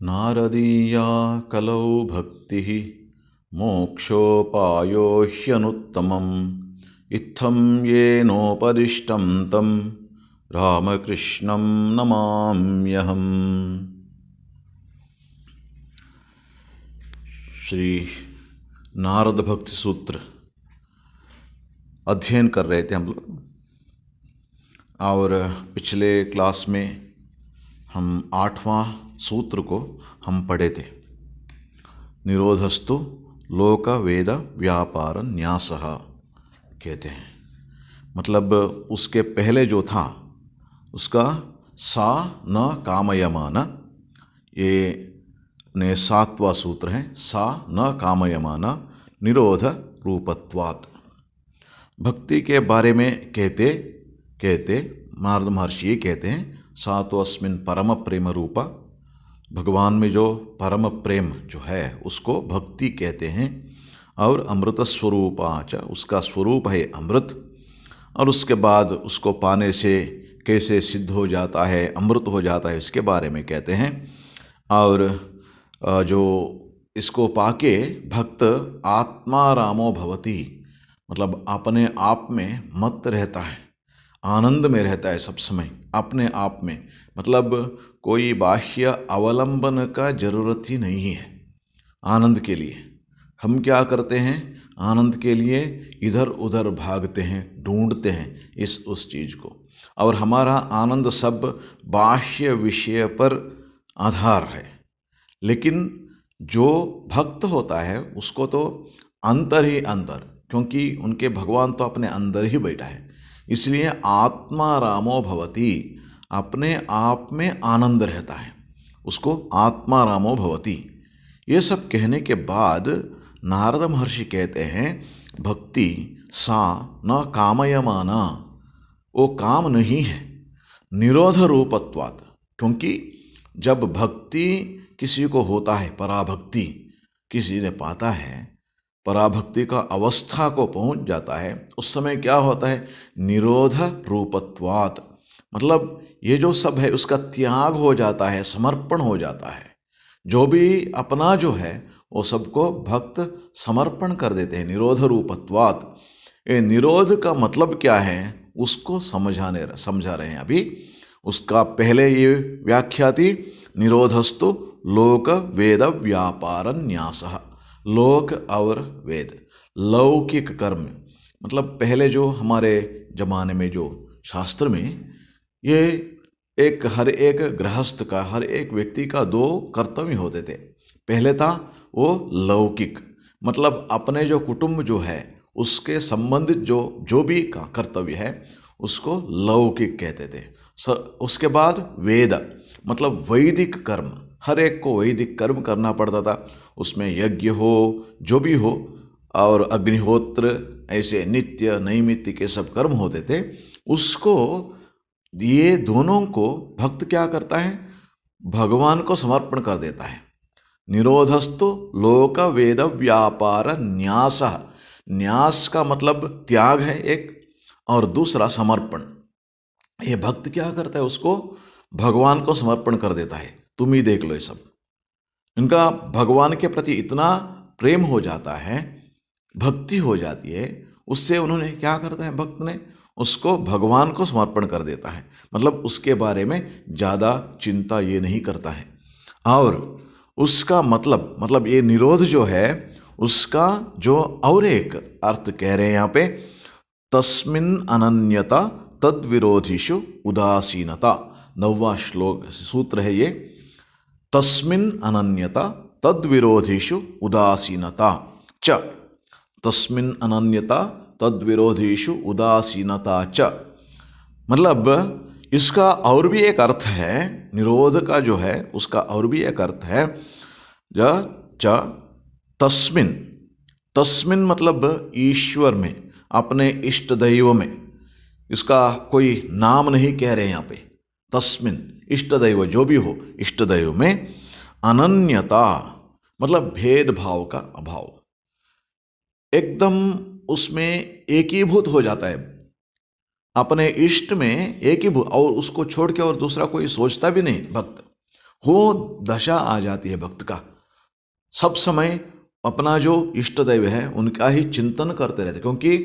नारदीया कलौ भक्तिः मोक्षोपायो ह्यनुत्तमम् इत्थं येनोपदिष्टं तं रामकृष्णं नमाम्यहम्। श्री नारद भक्ति सूत्र अध्ययन कर रहे थे हम लोग, और पिछले क्लास में हम 8वां सूत्र को हम पढ़े थे। निरोधस्तु लोक वेद व्यापार न्यासः कहते हैं। मतलब उसके पहले जो था उसका सा न कामयमान, ये ने 7वां सूत्र है। सा न कामयमान निरोध रूपत्वात्। भक्ति के बारे में कहते कहते नारद महर्षि ये कहते हैं, सा तो अस्मिन् परम प्रेम रूपा, भगवान में जो परम प्रेम जो है उसको भक्ति कहते हैं। और अमृत स्वरूपाच, उसका स्वरूप है अमृत। और उसके बाद उसको पाने से कैसे सिद्ध हो जाता है, अमृत हो जाता है, इसके बारे में कहते हैं। और जो इसको पाके भक्त आत्मारामो भवति, मतलब अपने आप में मत रहता है, आनंद में रहता है सब समय अपने आप में। मतलब कोई बाह्य अवलंबन का जरूरत ही नहीं है आनंद के लिए। हम क्या करते हैं, आनंद के लिए इधर उधर भागते हैं, ढूंढते हैं इस उस चीज़ को, और हमारा आनंद सब बाह्य विषय पर आधार है। लेकिन जो भक्त होता है उसको तो अंतर ही अंतर, क्योंकि उनके भगवान तो अपने अंदर ही बैठा है, इसलिए आत्मारामो भवति, अपने आप में आनंद रहता है, उसको आत्मारामो भवति। ये सब कहने के बाद नारद महर्षि कहते हैं, भक्ति सा न कामयमाना, वो काम नहीं है, निरोध रूपत्वात्। क्योंकि जब भक्ति किसी को होता है, पराभक्ति किसी ने पाता है, पराभक्ति का अवस्था को पहुंच जाता है, उस समय क्या होता है, निरोध रूपत्वात्। मतलब ये जो सब है उसका त्याग हो जाता है, समर्पण हो जाता है। जो भी अपना जो है वो सबको भक्त समर्पण कर देते हैं, निरोध रूपत्वात्। ये निरोध का मतलब क्या है उसको समझा रहे हैं अभी। उसका पहले ये व्याख्या थी, निरोधस्तु लोक वेद व्यापार न्यासः। लोक और वेद, लौकिक कर्म, मतलब पहले जो हमारे जमाने में जो शास्त्र में ये हर एक गृहस्थ का, हर एक व्यक्ति का 2 कर्तव्य होते थे। पहले था वो लौकिक, मतलब अपने जो कुटुंब जो है उसके संबंधित जो भी का कर्तव्य है उसको लौकिक कहते थे। उसके बाद वेद, मतलब वैदिक कर्म, हर एक को वैदिक कर्म करना पड़ता था। उसमें यज्ञ हो, जो भी हो, और अग्निहोत्र, ऐसे नित्य नैमित्तिक के सब कर्म होते थे। उसको, ये दोनों को भक्त क्या करता है, भगवान को समर्पण कर देता है। निरोधस्तु लोक वेद व्यापार न्यासः। न्यास का मतलब त्याग है एक, और दूसरा समर्पण। ये भक्त क्या करता है, उसको भगवान को समर्पण कर देता है। तुम ही देख लो, ये सब इनका भगवान के प्रति इतना प्रेम हो जाता है, भक्ति हो जाती है, उससे उन्होंने क्या करता है, भक्त ने उसको भगवान को समर्पण कर देता है। मतलब उसके बारे में ज़्यादा चिंता ये नहीं करता है। और उसका मतलब ये निरोध जो है उसका जो और एक अर्थ कह रहे हैं यहाँ पे, तस्मिन् अनन्यता तद्विरोधिषु उदासीनता। 9वां श्लोक सूत्र है ये। तस्मिन् अनन्यता तद्विरोधिषु उदासीनता च, तस्मिन् अनन्यता तद्विरोधिषु उदासीनता च। मतलब इसका और भी एक अर्थ है, निरोध का जो है उसका और भी एक अर्थ है, च तस्मिन्। तस्मिन् मतलब ईश्वर में, अपने इष्ट दैव में। इसका कोई नाम नहीं कह रहे यहाँ पे। तस्मिन् इष्ट दैव, जो भी हो इष्ट दैव में, अनन्यता मतलब भेदभाव का अभाव, एकदम उसमें एकीभूत हो जाता है, अपने इष्ट में एकीभूत, और उसको छोड़ के और दूसरा कोई सोचता भी नहीं भक्त। वो दशा आ जाती है भक्त का। सब समय अपना जो इष्ट दैव है उनका ही चिंतन करते रहते, क्योंकि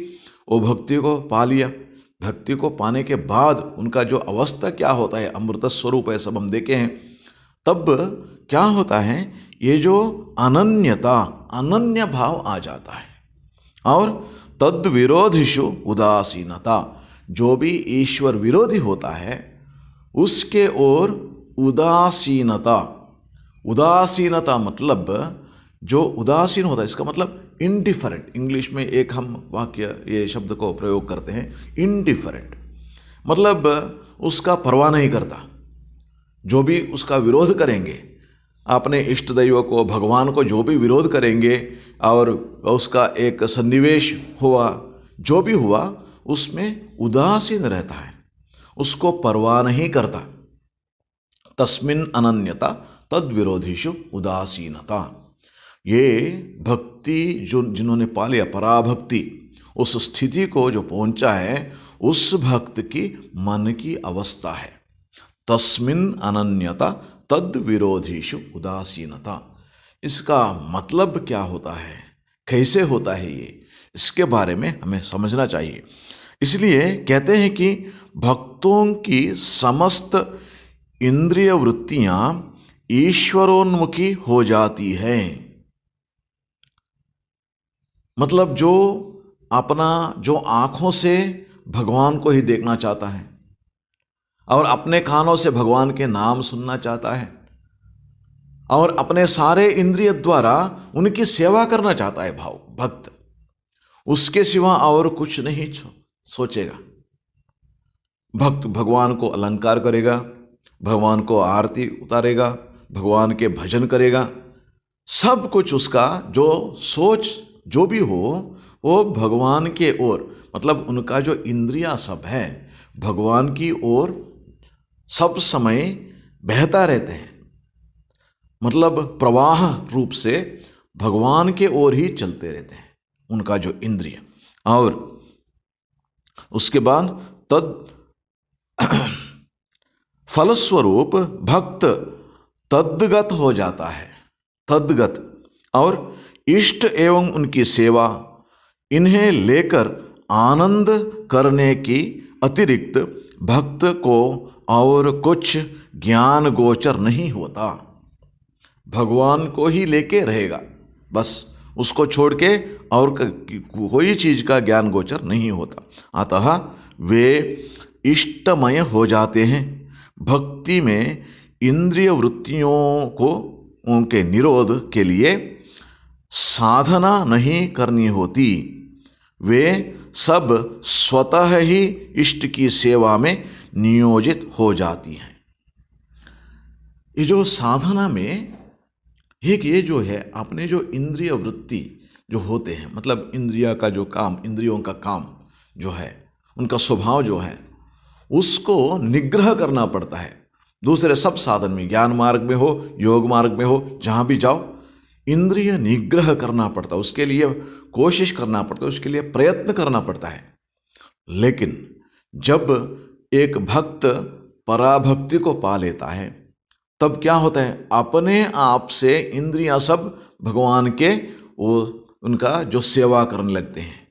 वो भक्ति को पा लिया। भक्ति को पाने के बाद उनका जो अवस्था क्या होता है, अमृत स्वरूप है, सब हम देखे हैं। तब क्या होता है, ये जो अनन्यता, अनन्य भाव आ जाता है। और तद विरोधिषु उदासीनता, जो भी ईश्वर विरोधी होता है उसके ओर उदासीनता। उदासीनता मतलब जो उदासीन होता है, इसका मतलब इनडिफरेंट। इंग्लिश में एक हम वाक्य ये शब्द को प्रयोग करते हैं, इनडिफरेंट, मतलब उसका परवाह नहीं करता। जो भी उसका विरोध करेंगे, अपने इष्ट दैव को, भगवान को जो भी विरोध करेंगे और उसका एक सन्निवेश हुआ, जो भी हुआ उसमें उदासीन रहता है, उसको परवाह नहीं करता। तस्मिन् अनन्यता तद विरोधीषु उदासीनता। ये भक्ति जो जिन्होंने पा लिया, पराभक्ति, उस स्थिति को जो पहुंचा है, उस भक्त की मन की अवस्था है। तस्मिन् अनन्यता तद विरोधीषु उदासीनता। इसका मतलब क्या होता है, कैसे होता है ये, इसके बारे में हमें समझना चाहिए। इसलिए कहते हैं कि भक्तों की समस्त इंद्रिय वृत्तियां ईश्वरोन्मुखी हो जाती हैं। मतलब जो अपना जो आंखों से भगवान को ही देखना चाहता है और अपने कानों से भगवान के नाम सुनना चाहता है और अपने सारे इंद्रिय द्वारा उनकी सेवा करना चाहता है भाव भक्त, उसके सिवा और कुछ नहीं सोचेगा। भक्त भगवान को अलंकार करेगा, भगवान को आरती उतारेगा, भगवान के भजन करेगा, सब कुछ उसका जो सोच जो भी हो वो भगवान के ओर, मतलब उनका जो इंद्रियां सब है भगवान की ओर सब समय बहता रहते हैं। मतलब प्रवाह रूप से भगवान के ओर ही चलते रहते हैं उनका जो इंद्रिय। और उसके बाद तद फलस्वरूप भक्त तद्गत हो जाता है, तद्गत। और इष्ट एवं उनकी सेवा, इन्हें लेकर आनंद करने की अतिरिक्त भक्त को और कुछ ज्ञान गोचर नहीं होता। भगवान को ही लेके रहेगा बस, उसको छोड़ के और कोई चीज का ज्ञान गोचर नहीं होता। अतः वे इष्टमय हो जाते हैं। भक्ति में इंद्रिय वृत्तियों को उनके निरोध के लिए साधना नहीं करनी होती, वे सब स्वतः ही इष्ट की सेवा में नियोजित हो जाती हैं। ये जो साधना में एक ये जो है, अपने जो इंद्रिय वृत्ति जो होते हैं, मतलब इंद्रिया का जो काम, इंद्रियों का काम जो है, उनका स्वभाव जो है, उसको निग्रह करना पड़ता है। दूसरे सब साधन में, ज्ञान मार्ग में हो, योग मार्ग में हो, जहाँ भी जाओ इंद्रिय निग्रह करना पड़ता है, उसके लिए कोशिश करना पड़ता है, उसके लिए प्रयत्न करना पड़ता है। लेकिन जब एक भक्त पराभक्ति को पा लेता है तब क्या होता है, अपने आप से इंद्रियां सब भगवान के वो उनका जो सेवा करने लगते हैं।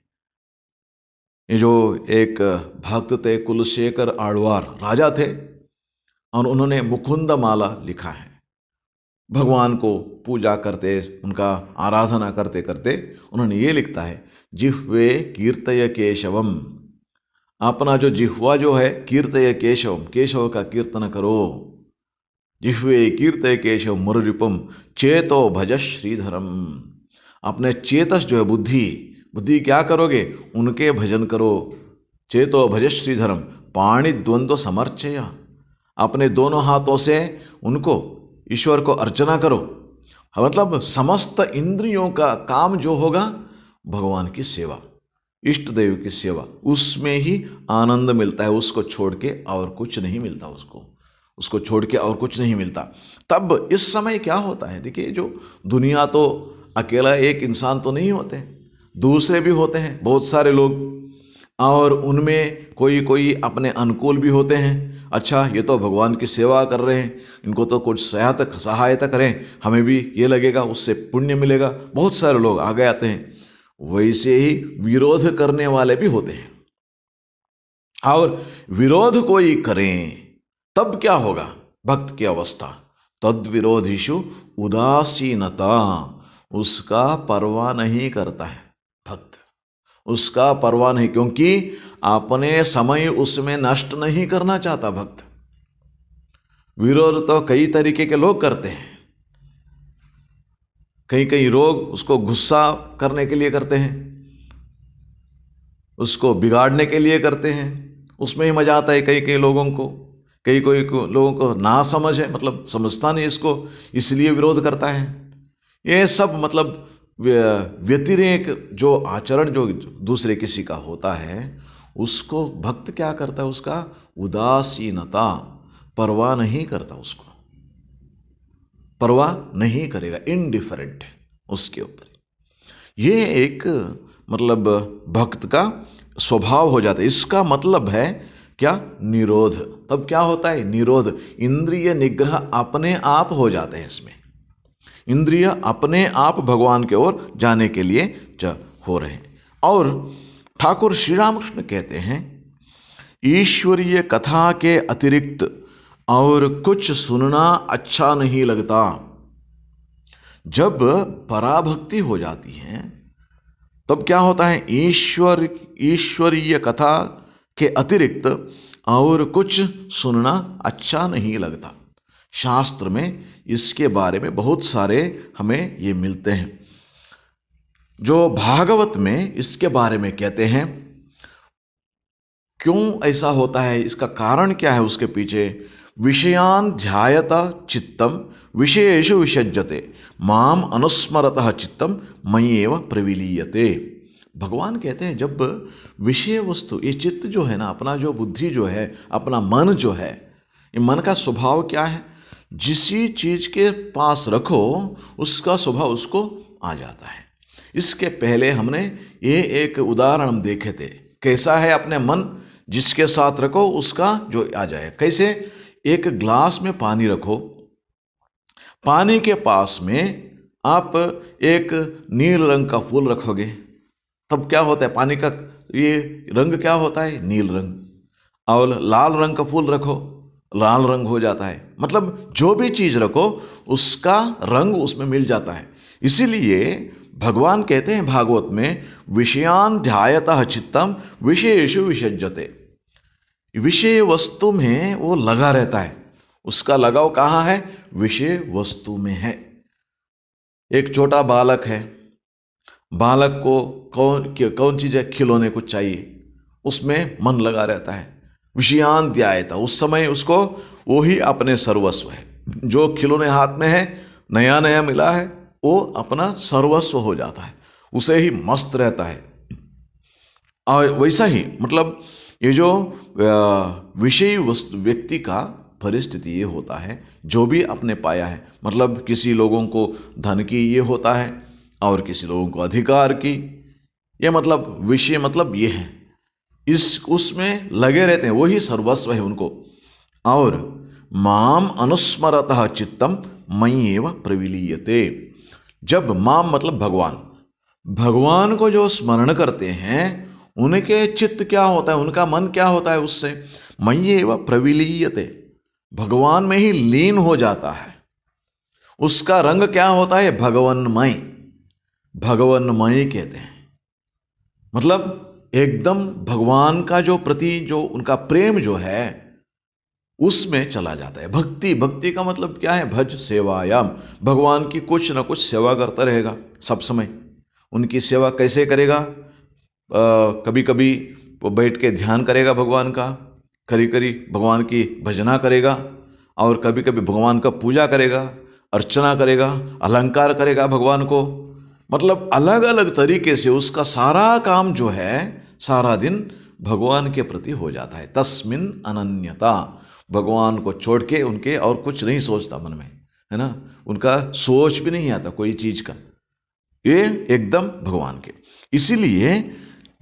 ये जो एक भक्त थे, कुलशेखर आळवार राजा थे, और उन्होंने मुकुंद माला लिखा है। भगवान को पूजा करते, उनका आराधना करते करते उन्होंने ये लिखता है, जिह्वे कीर्तय केशवम। अपना जो जिह्वा जो है, कीर्तय केशवम, केशव का कीर्तन करो। जिह्वे कीर्तय केशव मुररिपुम चेतो भज श्रीधरम। अपने चेतस जो है, बुद्धि क्या करोगे, उनके भजन करो। चेतो भज श्रीधरम पाणि द्वंद्व समर्चय। अपने दोनों हाथों से उनको, ईश्वर को अर्चना करो। मतलब समस्त इंद्रियों का काम जो होगा भगवान की सेवा, इष्ट देव की सेवा, उसमें ही आनंद मिलता है। उसको छोड़ के और कुछ नहीं मिलता, उसको छोड़ के और कुछ नहीं मिलता। तब इस समय क्या होता है, देखिए, जो दुनिया तो अकेला एक इंसान तो नहीं होते, दूसरे भी होते हैं, बहुत सारे लोग। और उनमें कोई कोई अपने अनुकूल भी होते हैं। अच्छा, ये तो भगवान की सेवा कर रहे हैं, इनको तो कुछ सहायता करें, हमें भी ये लगेगा, उससे पुण्य मिलेगा। बहुत सारे लोग आगे आते हैं। वैसे ही विरोध करने वाले भी होते हैं। और विरोध कोई करें तब क्या होगा भक्त की अवस्था? तद विरोधिषु उदासीनता, उसका परवाह नहीं करता है भक्त, उसका परवाह नहीं, क्योंकि अपने समय उसमें नष्ट नहीं करना चाहता भक्त। विरोध तो कई तरीके के लोग करते हैं। कई कई लोग उसको गुस्सा करने के लिए करते हैं, उसको बिगाड़ने के लिए करते हैं, उसमें ही मजा आता है कई कई लोगों को। कई कोई लोगों को ना समझ है, मतलब समझता नहीं इसको, इसलिए विरोध करता है। ये सब मतलब व्यतिरेक जो आचरण जो दूसरे किसी का होता है, उसको भक्त क्या करता है? उसका उदासीनता, परवाह नहीं करता, उसको परवाह नहीं करेगा, इनडिफरेंट है उसके ऊपर। ये एक मतलब भक्त का स्वभाव हो जाता है। इसका मतलब है क्या? निरोध। तब क्या होता है? निरोध, इंद्रिय निग्रह अपने आप हो जाते हैं। इसमें इंद्रिय अपने आप भगवान की ओर जाने के लिए हो रहे हैं। और ठाकुर श्री रामकृष्ण कहते हैं, ईश्वरीय कथा के अतिरिक्त और कुछ सुनना अच्छा नहीं लगता। जब पराभक्ति हो जाती है तब क्या होता है? ईश्वरीय कथा के अतिरिक्त और कुछ सुनना अच्छा नहीं लगता। शास्त्र में इसके बारे में बहुत सारे हमें ये मिलते हैं। जो भागवत में इसके बारे में कहते हैं, क्यों ऐसा होता है, इसका कारण क्या है उसके पीछे? विषयान ध्यायता चित्तम विषयेषु विषज्यते माम अनुस्मरतः चित्तम मय्येव प्रविलीयते। भगवान कहते हैं जब विषय वस्तु, ये चित्त जो है ना, अपना जो बुद्धि जो है, अपना मन जो है, ये मन का स्वभाव क्या है? जिसी चीज के पास रखो उसका स्वभाव उसको आ जाता है। इसके पहले हमने ये एक उदाहरण हम देखे थे, कैसा है अपने मन, जिसके साथ रखो उसका जो आ जाए। कैसे? एक ग्लास में पानी रखो, पानी के पास में आप एक नील रंग का फूल रखोगे, तब क्या होता है? पानी का ये रंग क्या होता है? नील रंग। और लाल रंग का फूल रखो, लाल रंग हो जाता है। मतलब जो भी चीज रखो उसका रंग उसमें मिल जाता है। इसीलिए भगवान कहते हैं भागवत में, विषयान ध्यायतः चित्तम विषयेषु विषज्यते। विषय वस्तु में वो लगा रहता है, उसका लगाव कहाँ है? विषय वस्तु में है। एक छोटा बालक है, बालक को कौन चीज है? खिलौने कुछ चाहिए, उसमें मन लगा रहता है। विषयान ध्यायता, उस समय उसको वो ही अपने सर्वस्व है। जो खिलौने हाथ में है, नया नया मिला है, वो अपना सर्वस्व हो जाता है, उसे ही मस्त रहता है। और वैसा ही मतलब ये जो विषय वस्तु व्यक्ति का परिस्थिति ये होता है, जो भी अपने पाया है। मतलब किसी लोगों को धन की ये होता है और किसी लोगों को अधिकार की, ये मतलब विषय मतलब ये है, उसमें लगे रहते हैं, वही सर्वस्व है उनको। और माम अनुस्मरतः चित्तम मय्येव प्रविलीयते। जब माम मतलब भगवान, भगवान को जो स्मरण करते हैं उनके चित्त क्या होता है? उनका मन क्या होता है? उससे मय्येव प्रविलीयते, भगवान में ही लीन हो जाता है। उसका रंग क्या होता है? भगवन्मय, भगवन्मय कहते हैं। मतलब एकदम भगवान का जो प्रति जो उनका प्रेम जो है उसमें चला जाता है। भक्ति, भक्ति का मतलब क्या है? भज सेवायाम, भगवान की कुछ ना कुछ सेवा करता रहेगा सब समय। उनकी सेवा कैसे करेगा? कभी कभी वो बैठ के ध्यान करेगा भगवान का, कभी कभी भगवान की भजना करेगा, और कभी कभी भगवान का पूजा करेगा, अर्चना करेगा, अलंकार करेगा भगवान को। मतलब अलग अलग तरीके से उसका सारा काम जो है सारा दिन भगवान के प्रति हो जाता है। तस्मिन अनन्यता, भगवान को छोड़ के उनके और कुछ नहीं सोचता मन में, है ना, उनका सोच भी नहीं आता कोई चीज का, ये एकदम भगवान के। इसीलिए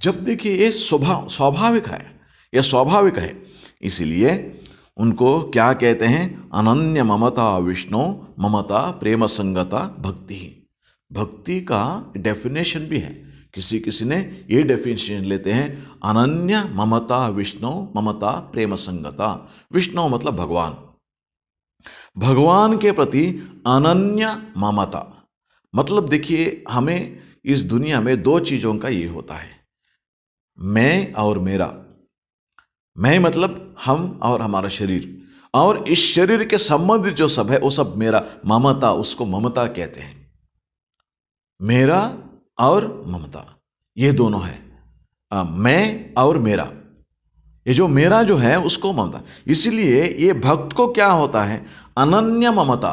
जब देखिए ये स्वाभाविक है, यह स्वाभाविक है, इसलिए उनको क्या कहते हैं? अनन्य ममता विष्णु ममता प्रेम संगता भक्ति। भक्ति का डेफिनेशन भी है, किसी किसी ने ये डेफिनेशन लेते हैं, अनन्य ममता विष्णु ममता प्रेम संगता। विष्णु मतलब भगवान, भगवान के प्रति अनन्य ममता। मतलब देखिए हमें इस दुनिया में दो चीज़ों का ये होता है, मैं और मेरा। मैं मतलब हम और हमारा शरीर, और इस शरीर के संबंध जो सब है वो सब मेरा। ममता, उसको ममता कहते हैं। मेरा और ममता ये दोनों है, मैं और मेरा। ये जो मेरा जो है उसको ममता। इसलिए ये भक्त को क्या होता है? अनन्य ममता,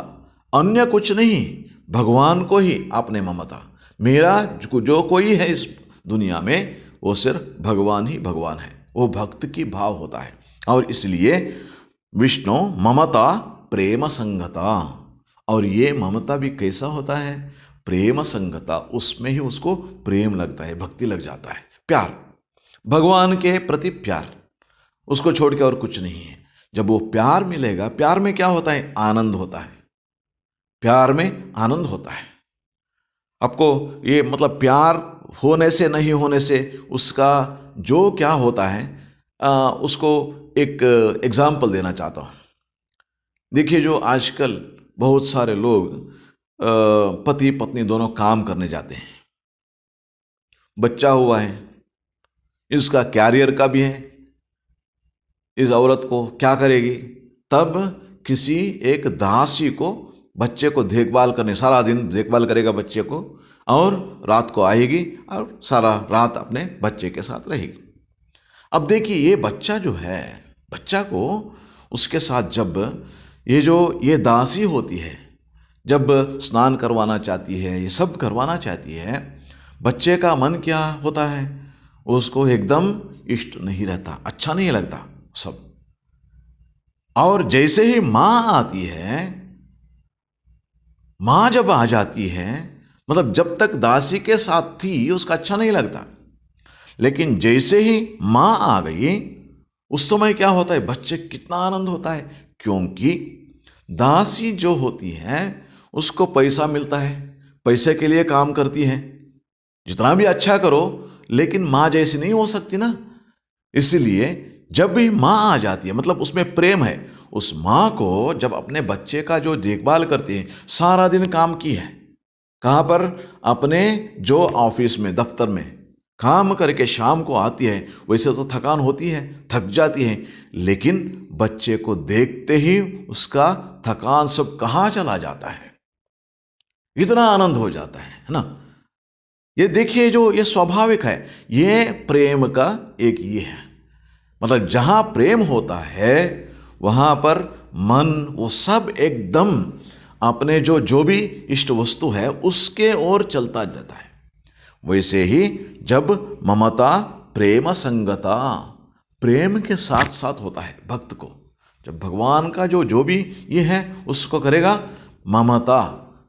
अन्य कुछ नहीं, भगवान को ही आपने ममता। मेरा जो कोई है इस दुनिया में वो सिर्फ भगवान ही भगवान है, वो भक्त की भाव होता है। और इसलिए विष्णु ममता प्रेम संगता। और ये ममता भी कैसा होता है? प्रेम संगता, उसमें ही उसको प्रेम लगता है, भक्ति लग जाता है, प्यार, भगवान के प्रति प्यार, उसको छोड़ के और कुछ नहीं है। जब वो प्यार मिलेगा, प्यार में क्या होता है? आनंद होता है, प्यार में आनंद होता है। आपको ये मतलब प्यार होने से नहीं होने से उसका जो क्या होता है, उसको एक एग्जाम्पल देना चाहता हूँ। देखिए जो आजकल बहुत सारे लोग पति पत्नी दोनों काम करने जाते हैं, बच्चा हुआ है, इसका कैरियर का भी है, इस औरत को क्या करेगी? तब किसी एक दासी को बच्चे को देखभाल करने, सारा दिन देखभाल करेगा बच्चे को, और रात को आएगी और सारा रात अपने बच्चे के साथ रहेगी। अब देखिए ये बच्चा जो है, बच्चा को उसके साथ जब ये दासी होती है, जब स्नान करवाना चाहती है, ये सब करवाना चाहती है, बच्चे का मन क्या होता है? उसको एकदम इष्ट नहीं रहता, अच्छा नहीं लगता सब। और जैसे ही माँ आती है, माँ जब आ जाती है, मतलब जब तक दासी के साथ थी उसका अच्छा नहीं लगता, लेकिन जैसे ही माँ आ गई उस समय क्या होता है? बच्चे कितना आनंद होता है, क्योंकि दासी जो होती है उसको पैसा मिलता है, पैसे के लिए काम करती है, जितना भी अच्छा करो, लेकिन माँ जैसी नहीं हो सकती ना। इसलिए जब भी माँ आ जाती है, मतलब उसमें प्रेम है। उस माँ को जब अपने बच्चे का जो देखभाल करती है, सारा दिन काम की है, कहाँ पर? अपने जो ऑफिस में, दफ्तर में काम करके शाम को आती है, वैसे तो थकान होती है, थक जाती है, लेकिन बच्चे को देखते ही उसका थकान सब कहाँ चला जाता है, इतना आनंद हो जाता है ना। ये देखिए जो ये स्वाभाविक है, ये प्रेम का एक ये है, मतलब जहां प्रेम होता है वहां पर मन वो सब एकदम अपने जो भी इष्ट वस्तु है उसके ओर चलता जाता है। वैसे ही जब ममता प्रेम संगता, प्रेम के साथ साथ होता है भक्त को, जब भगवान का जो भी ये है उसको करेगा ममता,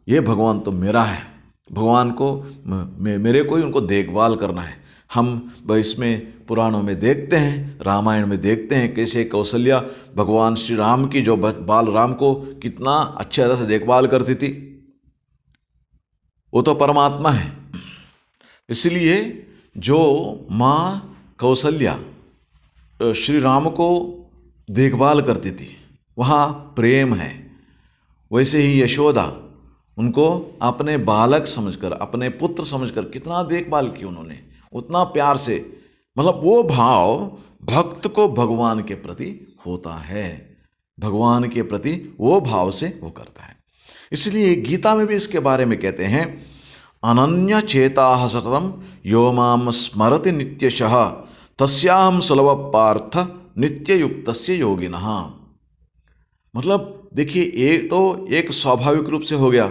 ये भगवान तो मेरा है, भगवान को मेरे को ही उनको देखभाल करना है। हम इसमें पुराणों में देखते हैं, रामायण में देखते हैं कैसे कौशल्या भगवान श्री राम की जो बाल राम को कितना अच्छे तरह से देखभाल करती थी। वो तो परमात्मा है। इसलिए जो माँ कौशल्या श्री राम को देखभाल करती थी वहाँ प्रेम है। वैसे ही यशोदा उनको अपने बालक समझकर, अपने पुत्र समझकर कितना देखभाल की उन्होंने, उतना प्यार से, मतलब वो भाव भक्त को भगवान के प्रति होता है, भगवान के प्रति वो भाव से वो करता है। इसलिए गीता में भी इसके बारे में कहते हैं, अनन्य चेताः सततम यो माम स्मरति नित्यशः तस्याहं सुलभ पार्थ नित्य युक्तस्य योगिनः। मतलब देखिए एक स्वाभाविक रूप से हो गया,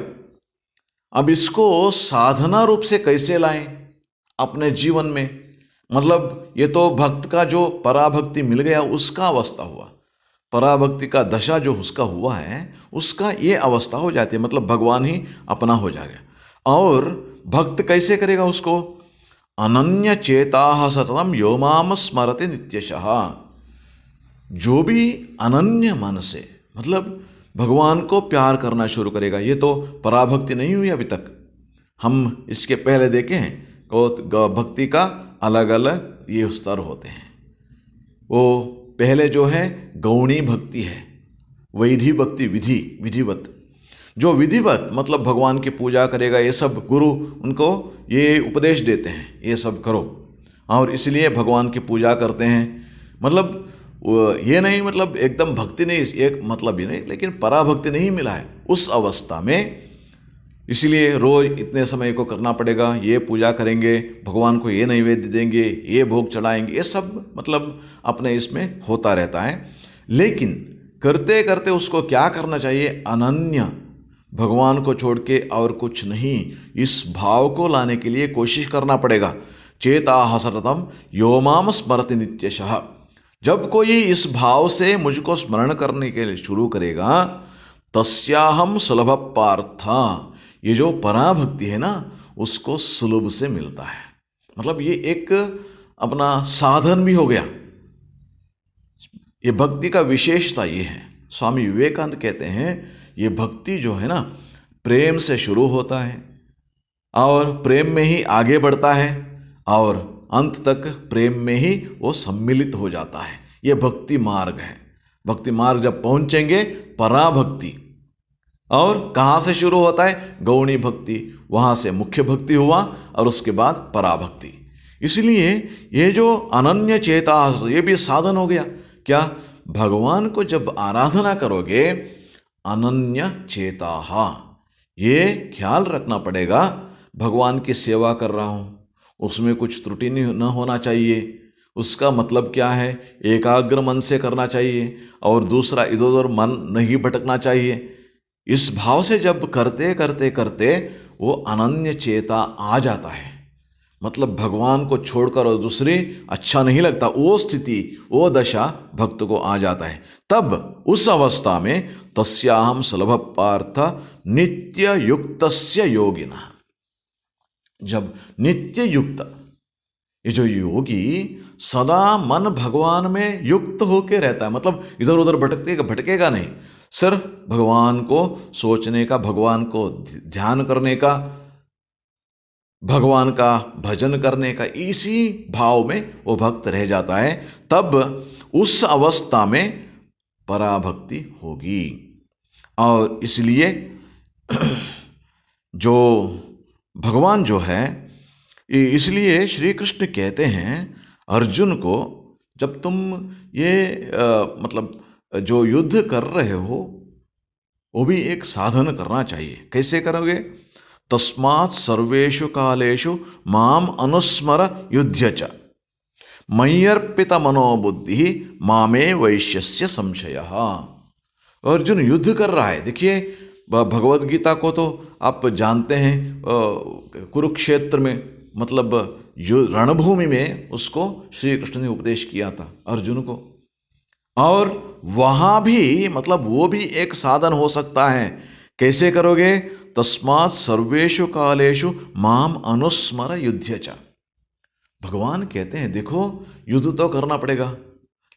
अब इसको साधना रूप से कैसे लाएं अपने जीवन में। मतलब ये तो भक्त का जो पराभक्ति मिल गया उसका अवस्था हुआ, पराभक्ति का दशा जो उसका हुआ है उसका ये अवस्था हो जाती है, मतलब भगवान ही अपना हो जाएगा। और भक्त कैसे करेगा उसको? अनन्य चेताः सततम यो माम स्मरति नित्यशः। जो भी अनन्य मन से मतलब भगवान को प्यार करना शुरू करेगा, ये तो पराभक्ति नहीं हुई अभी तक, हम इसके पहले देखे हैं भक्ति का अलग अलग ये स्तर होते हैं। वो पहले जो है गौणी भक्ति है, वैधि भक्ति विधिवत, जो विधिवत मतलब भगवान की पूजा करेगा, ये सब गुरु उनको ये उपदेश देते हैं, ये सब करो, और इसलिए भगवान की पूजा करते हैं। मतलब ये नहीं मतलब एकदम भक्ति नहीं, एक मतलब ही नहीं, लेकिन पराभक्ति नहीं मिला है उस अवस्था में, इसलिए रोज इतने समय को करना पड़ेगा, ये पूजा करेंगे, भगवान को ये नैवेद्य देंगे, ये भोग चढ़ाएंगे, ये सब मतलब अपने इसमें होता रहता है। लेकिन करते करते उसको क्या करना चाहिए, अनन्य भगवान को छोड़ के और कुछ नहीं, इस भाव को लाने के लिए कोशिश करना पड़ेगा। चेताः सततम यो माम स्मरति नित्यशः। जब कोई इस भाव से मुझको स्मरण करने के लिए शुरू करेगा, तस्याहम सुलभ पार्थ, ये जो पराभक्ति है ना उसको सुलभ से मिलता है। मतलब ये एक अपना साधन भी हो गया। ये भक्ति का विशेषता ये है। स्वामी विवेकानंद कहते हैं ये भक्ति जो है ना प्रेम से शुरू होता है और प्रेम में ही आगे बढ़ता है और अंत तक प्रेम में ही वो सम्मिलित हो जाता है। ये भक्ति मार्ग है। भक्ति मार्ग जब पहुंचेंगे पराभक्ति, और कहाँ से शुरू होता है, गौणी भक्ति, वहाँ से मुख्य भक्ति हुआ और उसके बाद पराभक्ति। इसलिए ये जो अनन्य चेता ये भी साधन हो गया। क्या, भगवान को जब आराधना करोगे अनन्य चेता, ये ख्याल रखना पड़ेगा भगवान की सेवा कर रहा हूँ उसमें कुछ त्रुटि न होना चाहिए। उसका मतलब क्या है, एकाग्र मन से करना चाहिए और दूसरा इधर उधर मन नहीं भटकना चाहिए। इस भाव से जब करते करते करते वो अनन्य चेता आ जाता है, मतलब भगवान को छोड़कर और दूसरी अच्छा नहीं लगता, वो स्थिति वो दशा भक्त को आ जाता है। तब उस अवस्था में तस्याहम सुलभ पार्थ नित्य युक्तस्य योगिनः। जब नित्य युक्त, ये जो योगी सदा मन भगवान में युक्त होके रहता है, मतलब इधर उधर भटकेगा नहीं, सिर्फ भगवान को सोचने का, भगवान को ध्यान करने का, भगवान का भजन करने का, इसी भाव में वो भक्त रह जाता है। तब उस अवस्था में पराभक्ति होगी। और इसलिए जो भगवान जो है, इसलिए श्री कृष्ण कहते हैं अर्जुन को, जब तुम ये मतलब जो युद्ध कर रहे हो वो भी एक साधन करना चाहिए। कैसे करोगे, तस्मात् सर्वेषु कालेषु माम अनुस्मर युध्य च मय्यर्पित मनोबुद्धि मामे वैश्यस्य संशयः। अर्जुन युद्ध कर रहा है। देखिए भगवद गीता को तो आप जानते हैं, कुरुक्षेत्र में मतलब रणभूमि में उसको श्री कृष्ण ने उपदेश किया था अर्जुन को, और वहाँ भी मतलब वो भी एक साधन हो सकता है। कैसे करोगे, तस्मात् सर्वेषु कालेषु माम अनुस्मर युध्य च। भगवान कहते हैं देखो युद्ध तो करना पड़ेगा,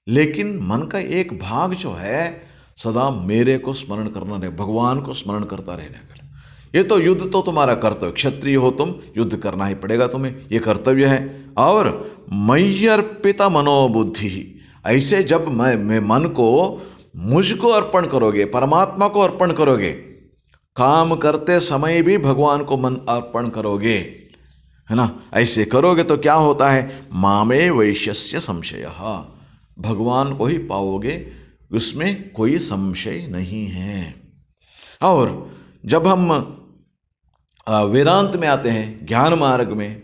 लेकिन मन का एक भाग जो है सदा मेरे को स्मरण करना रहे, भगवान को स्मरण करता रहने का। ये तो युद्ध तो तुम्हारा कर्तव्य, क्षत्रिय हो तुम, युद्ध करना ही पड़ेगा तुम्हें, ये कर्तव्य है। और मय्यर्पित मनोबुद्धि, ऐसे जब मैं मन को मुझको अर्पण करोगे, परमात्मा को अर्पण करोगे, काम करते समय भी भगवान को मन अर्पण करोगे, है ना, ऐसे करोगे तो क्या होता है, मामे वैश्यस्य संशयः, भगवान को ही पाओगे, उसमें कोई संशय नहीं है। और जब हम वेदांत में आते हैं, ज्ञान मार्ग में,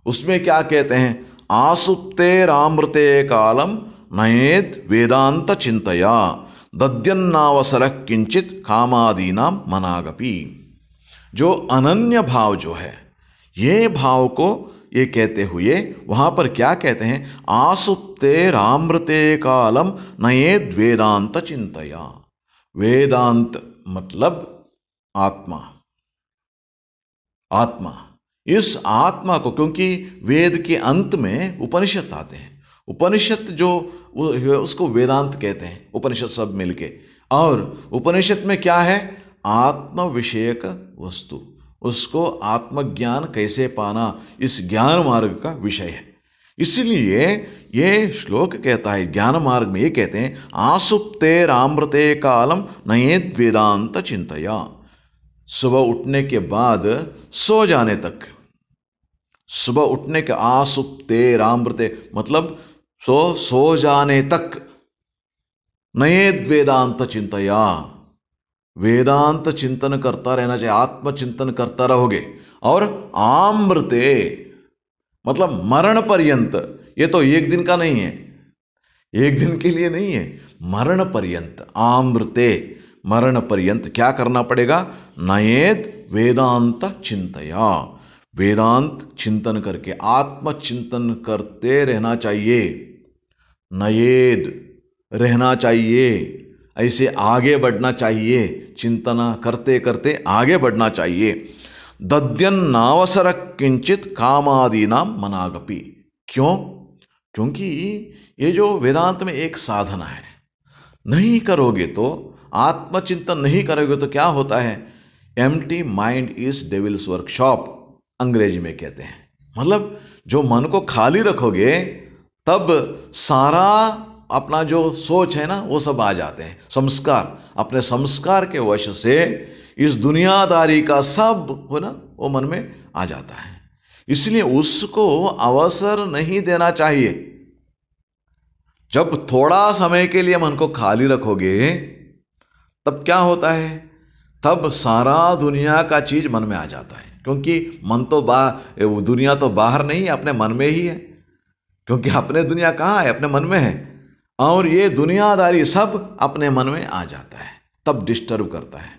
उसमें क्या कहते हैं, आसुप्ते रामृते कालम नयेद वेदांत चिंतया दद्यन्नावसर किंचित कामादीनाम मनागपि। जो अनन्य भाव जो है, ये भाव को ये कहते हुए वहाँ पर क्या कहते हैं, आसुप्ते रामृते कालम नयेद वेदांत चिंतया। वेदांत मतलब आत्मा, आत्मा इस आत्मा को, क्योंकि वेद के अंत में उपनिषद आते हैं, उपनिषद जो उसको वेदांत कहते हैं, उपनिषद सब मिलके। और उपनिषद में क्या है? आत्म विषयक वस्तु, उसको आत्मज्ञान कैसे पाना, इस ज्ञान मार्ग का विषय है। इसलिए ये श्लोक कहता है, ज्ञान मार्ग में ये कहते हैं, आसुप्ते रामृते कालम नयेद वेदांत चिंतया। सुबह उठने के बाद सो जाने तक, सुबह उठने के आसुप्ते रामृते मतलब सो जाने तक, नयेद वेदांत चिंतया, वेदांत चिंतन करता रहना चाहिए, आत्मचिंतन करता रहोगे। और आमृते मतलब मरण पर्यंत, ये तो एक दिन का नहीं है, एक दिन के लिए नहीं है, मरण पर्यंत, आमृते मरण पर्यंत क्या करना पड़ेगा? नयेद वेदांत चिंतया, वेदांत चिंतन करके आत्मचिंतन करते रहना चाहिए, नयेद रहना चाहिए, ऐसे आगे बढ़ना चाहिए, चिंतना करते करते आगे बढ़ना चाहिए। दद्यन्नावसर किंचित कामादीनाम मनागपि। क्यों? क्योंकि ये जो वेदांत में एक साधना है, नहीं करोगे तो, आत्मचिंतन नहीं करोगे तो क्या होता है? Empty mind is devils workshop, अंग्रेजी में कहते हैं। मतलब जो मन को खाली रखोगे तब सारा अपना जो सोच है ना वो सब आ जाते हैं, संस्कार, अपने संस्कार के वश से इस दुनियादारी का सब हो ना वो मन में आ जाता है। इसलिए उसको अवसर नहीं देना चाहिए। जब थोड़ा समय के लिए मन को खाली रखोगे तब क्या होता है? तब सारा दुनिया का चीज मन में आ जाता है, क्योंकि मन तो दुनिया तो बाहर नहीं है, अपने मन में ही है। क्योंकि अपने दुनिया कहाँ है? अपने मन में है। और ये दुनियादारी सब अपने मन में आ जाता है, तब डिस्टर्ब करता है।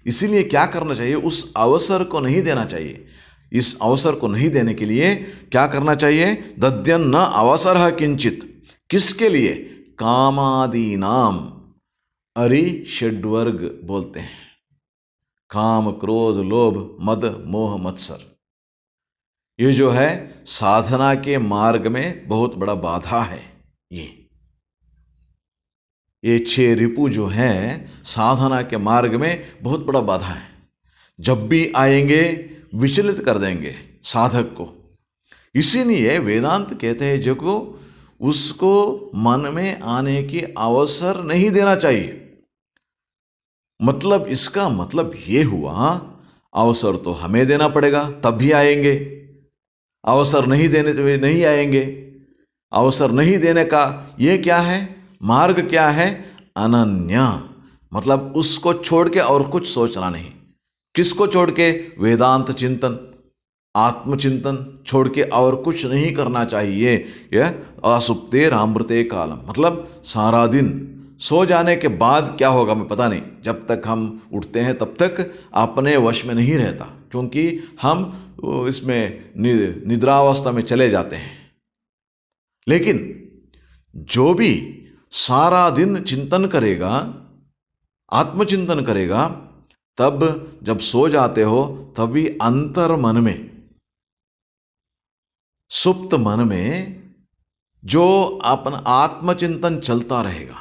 इसीलिए क्या करना चाहिए? उस अवसर को नहीं देना चाहिए। इस अवसर को नहीं देने के लिए क्या करना चाहिए? दद्यन न अवसर किंचित, किसके लिए? कामादीनाम, अरि षड्वर्ग बोलते हैं, काम क्रोध लोभ मद मोह मत्सर। ये जो है साधना के मार्ग में बहुत बड़ा बाधा है। ये 6 रिपु जो हैं साधना के मार्ग में बहुत बड़ा बाधा है। जब भी आएंगे विचलित कर देंगे साधक को। इसीलिए वेदांत कहते हैं जो को उसको मन में आने की अवसर नहीं देना चाहिए। मतलब इसका मतलब ये हुआ, अवसर तो हमें देना पड़ेगा तब भी आएंगे, अवसर नहीं देने तो नहीं आएंगे। अवसर नहीं देने का ये क्या है? मार्ग क्या है? अनन्या, मतलब उसको छोड़ के और कुछ सोचना नहीं। किसको छोड़ के? वेदांत चिंतन, आत्मचिंतन छोड़ के और कुछ नहीं करना चाहिए। यह असुप्ते रामृते कालम, मतलब सारा दिन सो जाने के बाद क्या होगा हमें पता नहीं। जब तक हम उठते हैं तब तक अपने वश में नहीं रहता, क्योंकि हम इसमें निद्रावस्था में चले जाते हैं। लेकिन जो भी सारा दिन चिंतन करेगा, आत्मचिंतन करेगा, तब जब सो जाते हो तभी अंतर मन में, सुप्त मन में जो अपना आत्मचिंतन चलता रहेगा,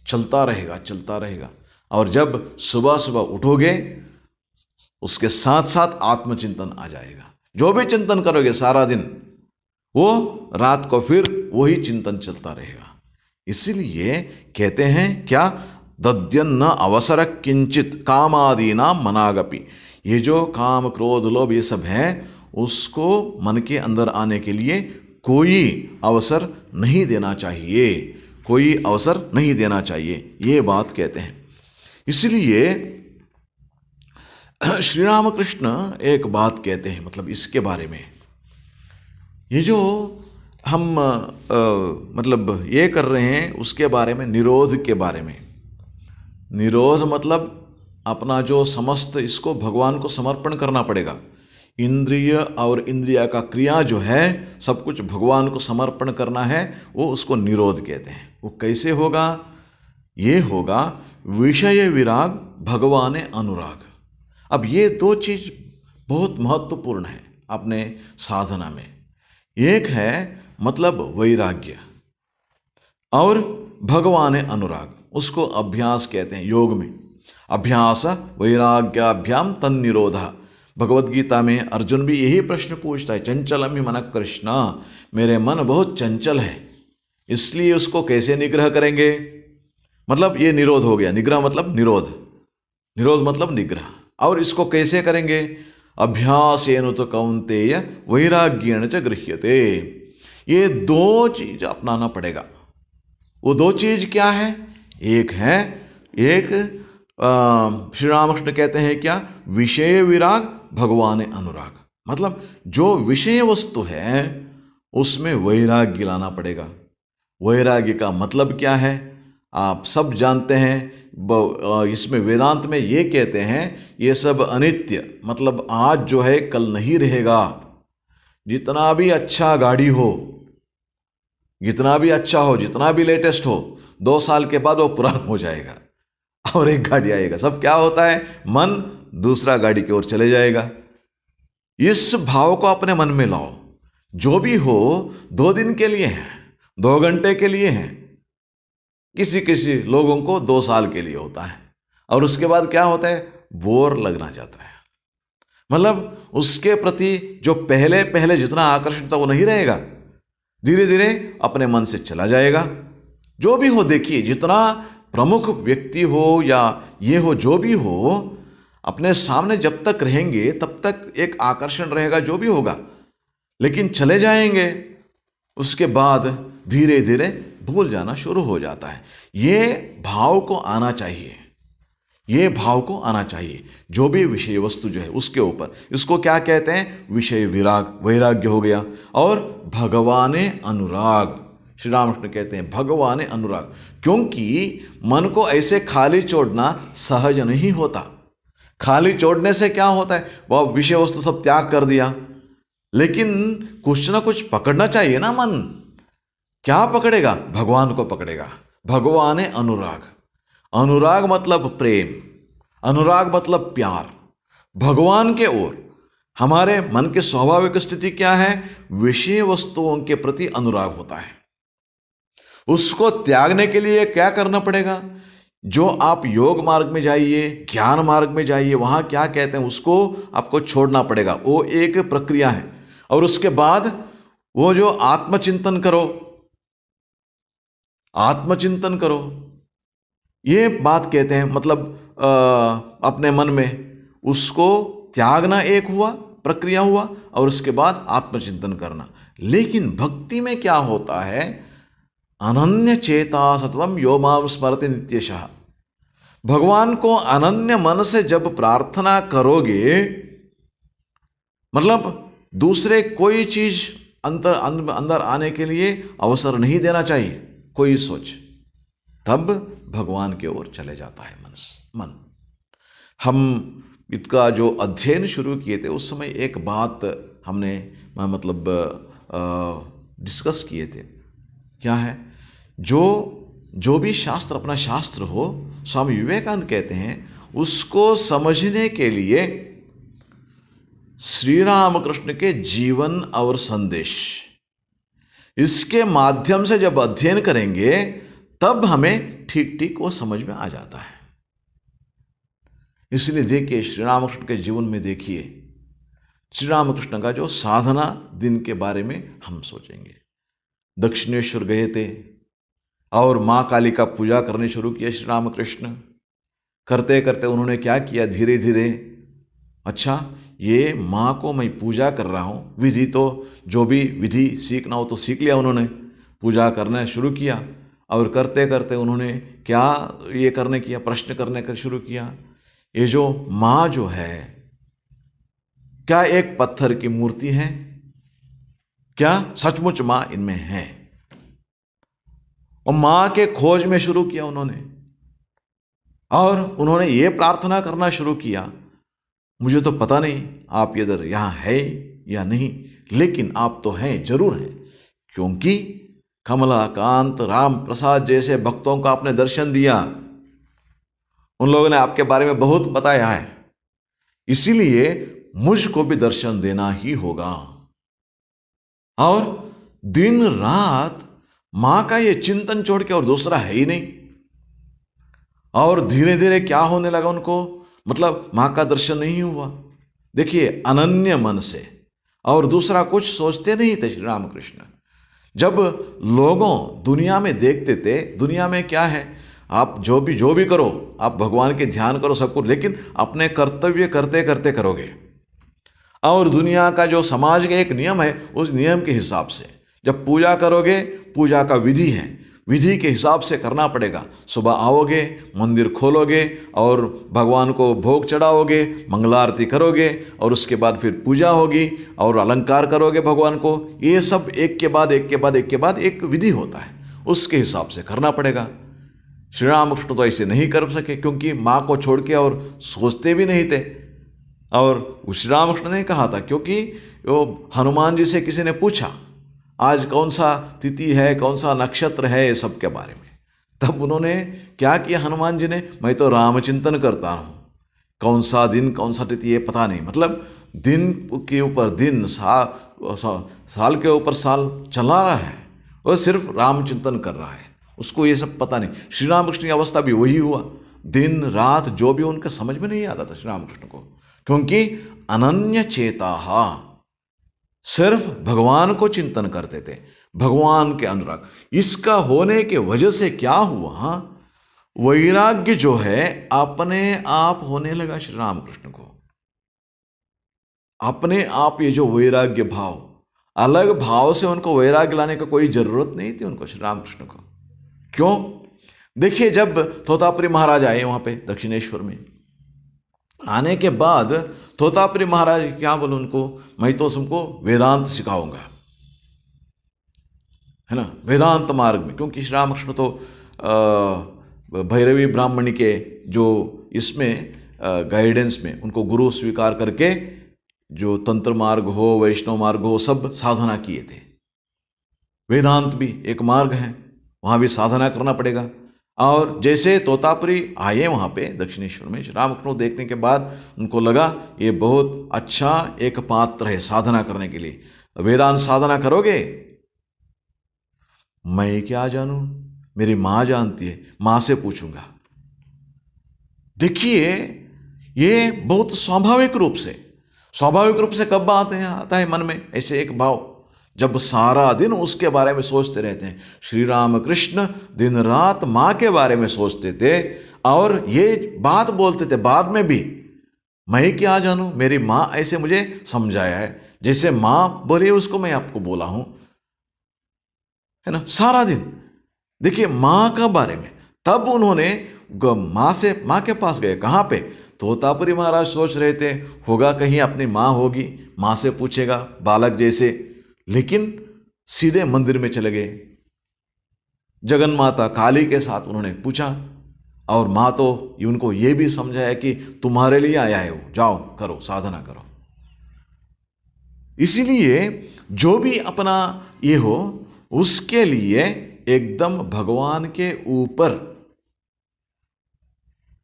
चलता रहेगा, चलता रहेगा। और जब सुबह सुबह उठोगे उसके साथ साथ आत्मचिंतन आ जाएगा। जो भी चिंतन करोगे सारा दिन, वो रात को फिर वही चिंतन चलता रहेगा। इसीलिए कहते हैं क्या? दद्यन न अवसर किंचित कामादीना मनागपि। ये जो काम क्रोध लोभ ये सब है, उसको मन के अंदर आने के लिए कोई अवसर नहीं देना चाहिए, कोई अवसर नहीं देना चाहिए, ये बात कहते हैं। इसलिए श्री रामकृष्ण एक बात कहते हैं, मतलब इसके बारे में, ये जो हम मतलब ये कर रहे हैं उसके बारे में, निरोध के बारे में। निरोध मतलब अपना जो समस्त इसको भगवान को समर्पण करना पड़ेगा। इंद्रिय और इंद्रिया का क्रिया जो है सब कुछ भगवान को समर्पण करना है, वो उसको निरोध कहते हैं। वो कैसे होगा? ये होगा विषय विराग भगवान अनुराग। अब ये दो चीज बहुत महत्वपूर्ण है अपने साधना में। एक है मतलब वैराग्य और भगवान अनुराग, उसको अभ्यास कहते हैं योग में। अभ्यास वैराग्याभ्याम तन्निरोध। भगवद गीता में अर्जुन भी यही प्रश्न पूछता है, चंचलम ही मन कृष्ण, मेरे मन बहुत चंचल है, इसलिए उसको कैसे निग्रह करेंगे। मतलब ये निरोध हो गया, निग्रह मतलब निरोध, निरोध मतलब निग्रह। और इसको कैसे करेंगे, अभ्यासेन तो कौन्तेय वैराग्येण च गृह्यते। ये दो चीज अपनाना पड़ेगा। वो दो चीज क्या है, एक है श्री रामकृष्ण कहते हैं क्या, विषय विराग भगवान अनुराग। मतलब जो विषय वस्तु है उसमें वैराग्य लाना पड़ेगा। वैराग्य का मतलब क्या है आप सब जानते हैं। इसमें वेदांत में ये कहते हैं ये सब अनित्य, मतलब आज जो है कल नहीं रहेगा। जितना भी अच्छा गाड़ी हो, जितना भी अच्छा हो, जितना भी लेटेस्ट हो, 2 साल के बाद वो पुराना हो जाएगा और एक गाड़ी आएगा। सब क्या होता है, मन दूसरा गाड़ी की ओर चले जाएगा। इस भाव को अपने मन में लाओ। जो भी हो 2 दिन के लिए है, 2 घंटे के लिए है, किसी किसी लोगों को 2 साल के लिए होता है, और उसके बाद क्या होता है, बोर लगना जाता है। मतलब उसके प्रति जो पहले पहले जितना आकर्षण था वो नहीं रहेगा, धीरे धीरे अपने मन से चला जाएगा। जो भी हो, देखिए जितना प्रमुख व्यक्ति हो या ये हो, जो भी हो, अपने सामने जब तक रहेंगे तब तक एक आकर्षण रहेगा, जो भी होगा। लेकिन चले जाएंगे उसके बाद धीरे धीरे भूल जाना शुरू हो जाता है। ये भाव को आना चाहिए, ये भाव को आना चाहिए जो भी विषय वस्तु जो है उसके ऊपर। इसको क्या कहते हैं, विषय विराग, वैराग्य हो गया। और भगवाने अनुराग, श्री रामकृष्ण कहते हैं भगवाने अनुराग, क्योंकि मन को ऐसे खाली छोड़ना सहज नहीं होता। खाली छोड़ने से क्या होता है, वह विषय वस्तु सब त्याग कर दिया, लेकिन कुछ ना कुछ पकड़ना चाहिए ना मन। क्या पकड़ेगा, भगवान को पकड़ेगा। भगवान है अनुराग। अनुराग मतलब प्रेम, अनुराग मतलब प्यार भगवान के ओर। हमारे मन की स्वाभाविक स्थिति क्या है, विषय वस्तुओं के प्रति अनुराग होता है। उसको त्यागने के लिए क्या करना पड़ेगा, जो आप योग मार्ग में जाइए, ज्ञान मार्ग में जाइए, वहां क्या कहते हैं, उसको आपको छोड़ना पड़ेगा। वो एक प्रक्रिया है। और उसके बाद वो जो आत्मचिंतन करो, आत्मचिंतन करो, ये बात कहते हैं। मतलब अपने मन में उसको त्यागना एक हुआ, प्रक्रिया हुआ, और उसके बाद आत्मचिंतन करना। लेकिन भक्ति में क्या होता है, अनन्य चेता सततम यो माम स्मरति नित्यशः। भगवान को अनन्य मन से जब प्रार्थना करोगे, मतलब दूसरे कोई चीज अंदर आने के लिए अवसर नहीं देना चाहिए, कोई सोच, तब भगवान की ओर चले जाता है मन। हम इसका जो अध्ययन शुरू किए थे उस समय एक बात हमने मतलब डिस्कस किए थे। क्या है, जो भी शास्त्र, अपना शास्त्र हो, स्वामी विवेकानंद कहते हैं उसको समझने के लिए श्री रामकृष्ण के जीवन और संदेश, इसके माध्यम से जब अध्ययन करेंगे तब हमें ठीक ठीक वो समझ में आ जाता है। इसलिए देखिए, श्री रामकृष्ण के जीवन में देखिए, श्री रामकृष्ण का जो साधना दिन के बारे में हम सोचेंगे। दक्षिणेश्वर गए थे और माँ काली का पूजा करने शुरू किया श्री रामकृष्ण। करते करते उन्होंने क्या किया, धीरे धीरे, अच्छा ये माँ को मैं पूजा कर रहा हूँ, विधि तो जो भी विधि सीखना हो तो सीख लिया उन्होंने, पूजा करना शुरू किया। और करते करते उन्होंने क्या ये करने किया, प्रश्न करने का शुरू किया, ये जो माँ जो है क्या एक पत्थर की मूर्ति है, क्या सचमुच माँ इनमें है? और माँ के खोज में शुरू किया उन्होंने, और उन्होंने ये प्रार्थना करना शुरू किया, मुझे तो पता नहीं आप इधर यहाँ है या नहीं, लेकिन आप तो हैं, जरूर हैं, क्योंकि कमलाकांत राम प्रसाद जैसे भक्तों का आपने दर्शन दिया, उन लोगों ने आपके बारे में बहुत बताया है। इसीलिए मुझको भी दर्शन देना ही होगा। और दिन रात मां का ये चिंतन छोड़ के और दूसरा है ही नहीं। और धीरे धीरे क्या होने लगा उनको, मतलब मां का दर्शन नहीं हुआ। देखिए, अनन्य मन से, और दूसरा कुछ सोचते नहीं थे श्री रामकृष्ण। जब लोगों दुनिया में देखते थे, दुनिया में क्या है, आप जो भी करो, आप भगवान के ध्यान करो सब कुछ, लेकिन अपने कर्तव्य करते करते करोगे। और दुनिया का जो समाज का एक नियम है, उस नियम के हिसाब से जब पूजा करोगे, पूजा का विधि है, विधि के हिसाब से करना पड़ेगा। सुबह आओगे, मंदिर खोलोगे और भगवान को भोग चढ़ाओगे, मंगलारती करोगे, और उसके बाद फिर पूजा होगी और अलंकार करोगे भगवान को। ये सब एक के बाद एक के बाद एक के बाद एक विधि होता है, उसके हिसाब से करना पड़ेगा। श्री रामकृष्ण तो ऐसे नहीं कर सके, क्योंकि माँ को छोड़ के और सोचते भी नहीं थे। और श्री रामकृष्ण ने कहा था, क्योंकि वो हनुमान जी से किसी ने पूछा आज कौन सा तिथि है, कौन सा नक्षत्र है, ये सब के बारे में। तब उन्होंने क्या किया हनुमान जी ने, मैं तो रामचिंतन करता हूँ, कौन सा दिन कौन सा तिथि ये पता नहीं। मतलब दिन के ऊपर दिन, साल के ऊपर साल चला रहा है, वो सिर्फ रामचिंतन कर रहा है, उसको ये सब पता नहीं। श्री रामकृष्ण की अवस्था भी वही हुआ, दिन रात जो भी उनका समझ में नहीं आता था श्री रामकृष्ण को, क्योंकि अनन्य चेता, सिर्फ भगवान को चिंतन करते थे, भगवान के अनुराग। इसका होने के वजह से क्या हुआ, वैराग्य जो है अपने आप होने लगा श्री रामकृष्ण को। अपने आप ये जो वैराग्य भाव, अलग भाव से उनको वैराग्य लाने का कोई जरूरत नहीं थी उनको, श्री रामकृष्ण को। क्यों? देखिए, जब तोतापुरी महाराज आए वहां पे दक्षिणेश्वर में, आने के बाद तोतापुरी महाराज क्या बोले उनको, मैं तो तुमको वेदांत सिखाऊंगा, है ना, वेदांत मार्ग में। क्योंकि श्री रामकृष्ण तो भैरवी ब्राह्मणी के जो इसमें गाइडेंस में उनको गुरु स्वीकार करके जो तंत्र मार्ग हो, वैष्णव मार्ग हो, सब साधना किए थे। वेदांत भी एक मार्ग है, वहाँ भी साधना करना पड़ेगा। और जैसे तोतापुरी आए वहाँ पे दक्षिणेश्वर में, श्री रामकृष्ण को देखने के बाद उनको लगा ये बहुत अच्छा एक पात्र है साधना करने के लिए। वेदांत साधना करोगे? मैं क्या जानूं, मेरी माँ जानती है, माँ से पूछूंगा। देखिए, ये बहुत स्वाभाविक रूप से कब आता है मन में ऐसे एक भाव, जब सारा दिन उसके बारे में सोचते रहते हैं। श्री रामकृष्ण दिन रात माँ के बारे में सोचते थे और ये बात बोलते थे बाद में भी, मैं क्या जानूं, मेरी माँ ऐसे मुझे समझाया है, जैसे माँ बोले उसको मैं आपको बोला हूं, है ना, सारा दिन। देखिए, माँ का बारे में। तब उन्होंने माँ के पास गए, कहाँ पे, तोतापुरी महाराज सोच रहे थे होगा कहीं अपनी माँ होगी, माँ से पूछेगा बालक जैसे, लेकिन सीधे मंदिर में चले गए। जगन माता काली के साथ उन्होंने पूछा, और माँ तो उनको ये भी समझाया कि तुम्हारे लिए आया है वो, जाओ करो, साधना करो। इसीलिए जो भी अपना ये हो, उसके लिए एकदम भगवान के ऊपर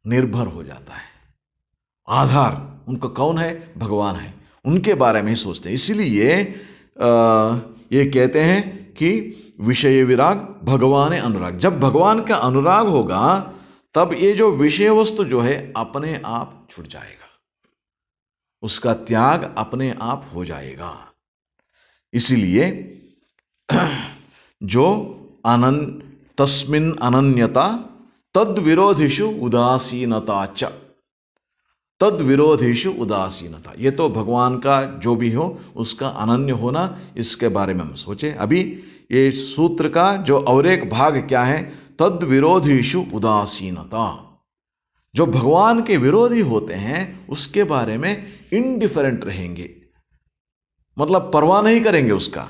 निर्भर हो जाता है। आधार उनका कौन है? भगवान है, उनके बारे में ही सोचते हैं। इसीलिए ये कहते हैं कि विषय विराग भगवान अनुराग। जब भगवान का अनुराग होगा तब ये जो विषय वस्तु जो है अपने आप छूट जाएगा, उसका त्याग अपने आप हो जाएगा। इसीलिए जो तस्मिन् अनन्यता तद विरोधिषु उदासीनता च, तद विरोधेषु उदासीनता, ये तो भगवान का जो भी हो उसका अनन्य होना, इसके बारे में हम सोचे। अभी ये सूत्र का जो और एक भाग क्या है, तद विरोधेषु उदासीनता, जो भगवान के विरोधी होते हैं उसके बारे में इनडिफरेंट रहेंगे, मतलब परवाह नहीं करेंगे उसका।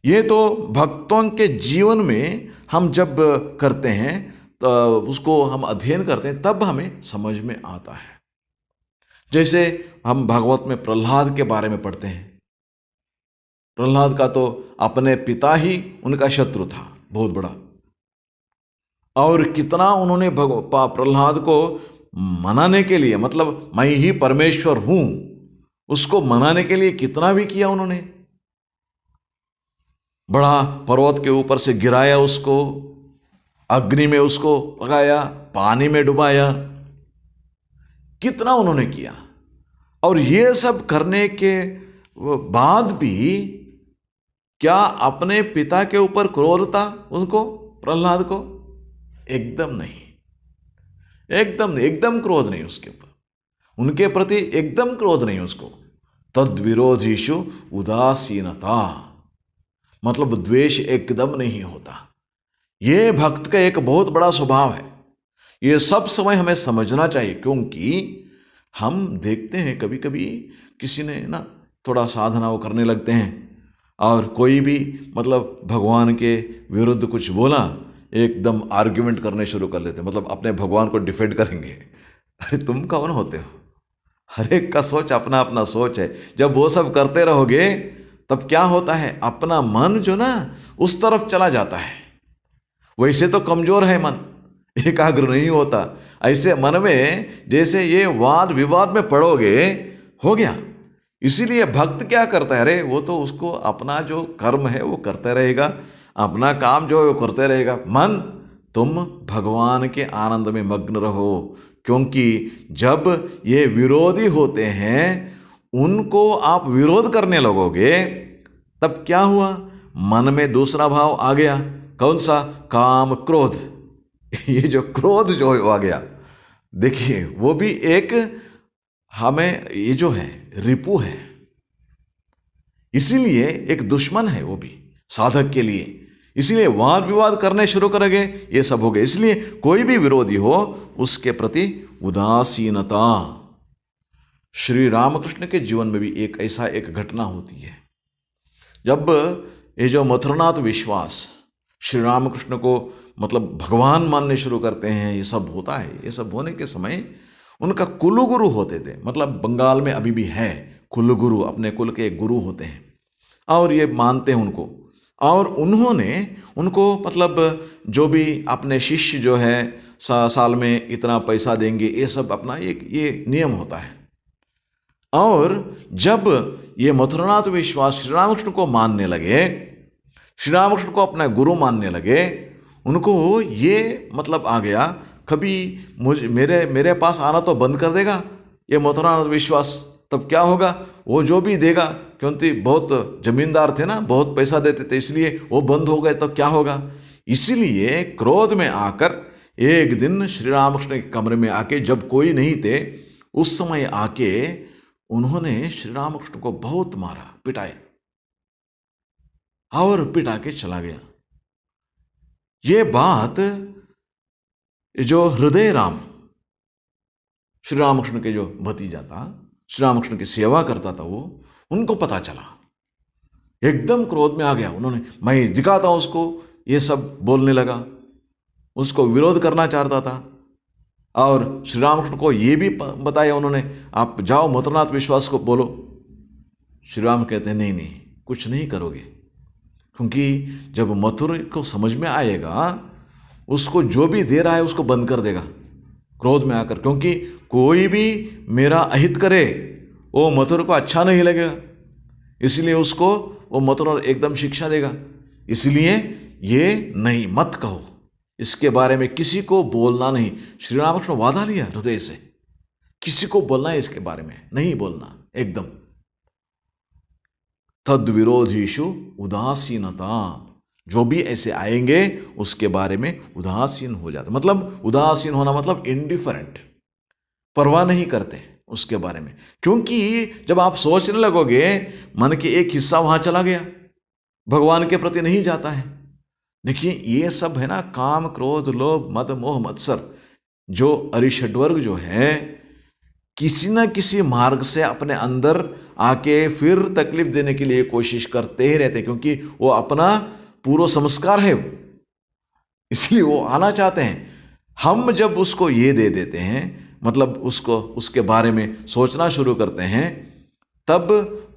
ये तो भक्तों के जीवन में हम जब करते हैं तो उसको हम अध्ययन करते हैं तब हमें समझ में आता है। जैसे हम भागवत में प्रहलाद के बारे में पढ़ते हैं, प्रहलाद का तो अपने पिता ही उनका शत्रु था बहुत बड़ा, और कितना उन्होंने प्रहलाद को मनाने के लिए, मतलब मैं ही परमेश्वर हूं, उसको मनाने के लिए कितना भी किया उन्होंने, बड़ा पर्वत के ऊपर से गिराया उसको, अग्नि में उसको लगाया, पानी में डुबाया, कितना उन्होंने किया। और ये सब करने के बाद भी क्या अपने पिता के ऊपर क्रोध था उनको, प्रहलाद को? एकदम नहीं, एकदम क्रोध नहीं उसके ऊपर, उनके प्रति एकदम क्रोध नहीं उसको। तद विरोधीषु उदासीनता, मतलब द्वेष एकदम नहीं होता। ये भक्त का एक बहुत बड़ा स्वभाव है, ये सब समय हमें समझना चाहिए। क्योंकि हम देखते हैं कभी कभी किसी ने ना थोड़ा साधना वो करने लगते हैं और कोई भी मतलब भगवान के विरुद्ध कुछ बोला, एकदम आर्ग्यूमेंट करने शुरू कर लेते हैं, मतलब अपने भगवान को डिफेंड करेंगे। अरे तुम कौन होते हो? हर एक का सोच अपना अपना सोच है। जब वो सब करते रहोगे तब क्या होता है, अपना मन जो ना उस तरफ चला जाता है। वैसे तो कमजोर है मन, एकाग्र नहीं होता। ऐसे मन में जैसे ये वाद विवाद में पड़ोगे, हो गया। इसीलिए भक्त क्या करता है, अरे वो तो उसको अपना जो कर्म है वो करते रहेगा, अपना काम जो है वो करते रहेगा। मन, तुम भगवान के आनंद में मग्न रहो। क्योंकि जब ये विरोधी होते हैं उनको आप विरोध करने लगोगे, तब क्या हुआ, मन में दूसरा भाव आ गया। कौन सा? काम क्रोध। ये जो क्रोध जो आ गया, देखिए वो भी एक हमें ये जो है रिपु है, इसीलिए एक दुश्मन है वो भी साधक के लिए। इसीलिए वाद विवाद करने शुरू करेंगे, ये सब हो गए। इसलिए कोई भी विरोधी हो उसके प्रति उदासीनता। श्री रामकृष्ण के जीवन में भी एक ऐसा एक घटना होती है, जब ये जो मथुरनाथ विश्वास श्री रामकृष्ण को मतलब भगवान मानने शुरू करते हैं, ये सब होता है। ये सब होने के समय उनका कुलगुरु होते थे, मतलब बंगाल में अभी भी है कुलगुरु, अपने कुल के एक गुरु होते हैं और ये मानते हैं उनको। और उन्होंने उनको मतलब जो भी अपने शिष्य जो है साल में इतना पैसा देंगे, ये सब अपना ये नियम होता है। और जब ये मथुरनाथ विश्वास श्री रामकृष्ण को मानने लगे, श्री रामकृष्ण को अपना गुरु मानने लगे, उनको ये मतलब आ गया, कभी मेरे पास आना तो बंद कर देगा ये मथुरनाथ विश्वास, तब क्या होगा, वो जो भी देगा, क्योंकि बहुत जमींदार थे ना, बहुत पैसा देते थे, इसलिए वो बंद हो गए तो क्या होगा। इसीलिए क्रोध में आकर एक दिन श्री रामकृष्ण के कमरे में आके, जब कोई नहीं थे उस समय आके उन्होंने श्री रामकृष्ण को बहुत मारा, पिटाया और पिटा के चला गया। ये बात जो हृदय राम श्री रामकृष्ण के जो भतीजा था, श्री रामकृष्ण की सेवा करता था, वो उनको पता चला, एकदम क्रोध में आ गया। उन्होंने, मैं दिखाता हूं उसको, ये सब बोलने लगा, उसको विरोध करना चाहता था। और श्री रामकृष्ण को ये भी बताया उन्होंने, आप जाओ मथुरनाथ विश्वास को बोलो। श्री राम कहते हैं नहीं नहीं, कुछ नहीं करोगे, क्योंकि जब मथुर को समझ में आएगा, उसको जो भी दे रहा है उसको बंद कर देगा क्रोध में आकर। क्योंकि कोई भी मेरा अहित करे वो मथुर को अच्छा नहीं लगेगा, इसलिए उसको वो मथुर एकदम शिक्षा देगा। इसलिए ये नहीं, मत कहो, इसके बारे में किसी को बोलना नहीं। श्री रामकृष्ण वादा लिया हृदय से, किसी को बोलना है इसके बारे में नहीं बोलना एकदम। तद विरोधीषु उदासीनता, जो भी ऐसे आएंगे उसके बारे में उदासीन हो जाते। मतलब उदासीन होना मतलब इंडिफरेंट, परवाह नहीं करते उसके बारे में। क्योंकि जब आप सोचने लगोगे, मन के एक हिस्सा वहां चला गया, भगवान के प्रति नहीं जाता है। देखिए ये सब है ना, काम क्रोध लोभ मद मोह मत्सर, जो अरिषड्वर्ग जो है, किसी न किसी मार्ग से अपने अंदर आके फिर तकलीफ देने के लिए कोशिश करते ही रहते, क्योंकि वो अपना पूर्व संस्कार है, इसलिए वो आना चाहते हैं। हम जब उसको ये दे देते हैं, मतलब उसको उसके बारे में सोचना शुरू करते हैं, तब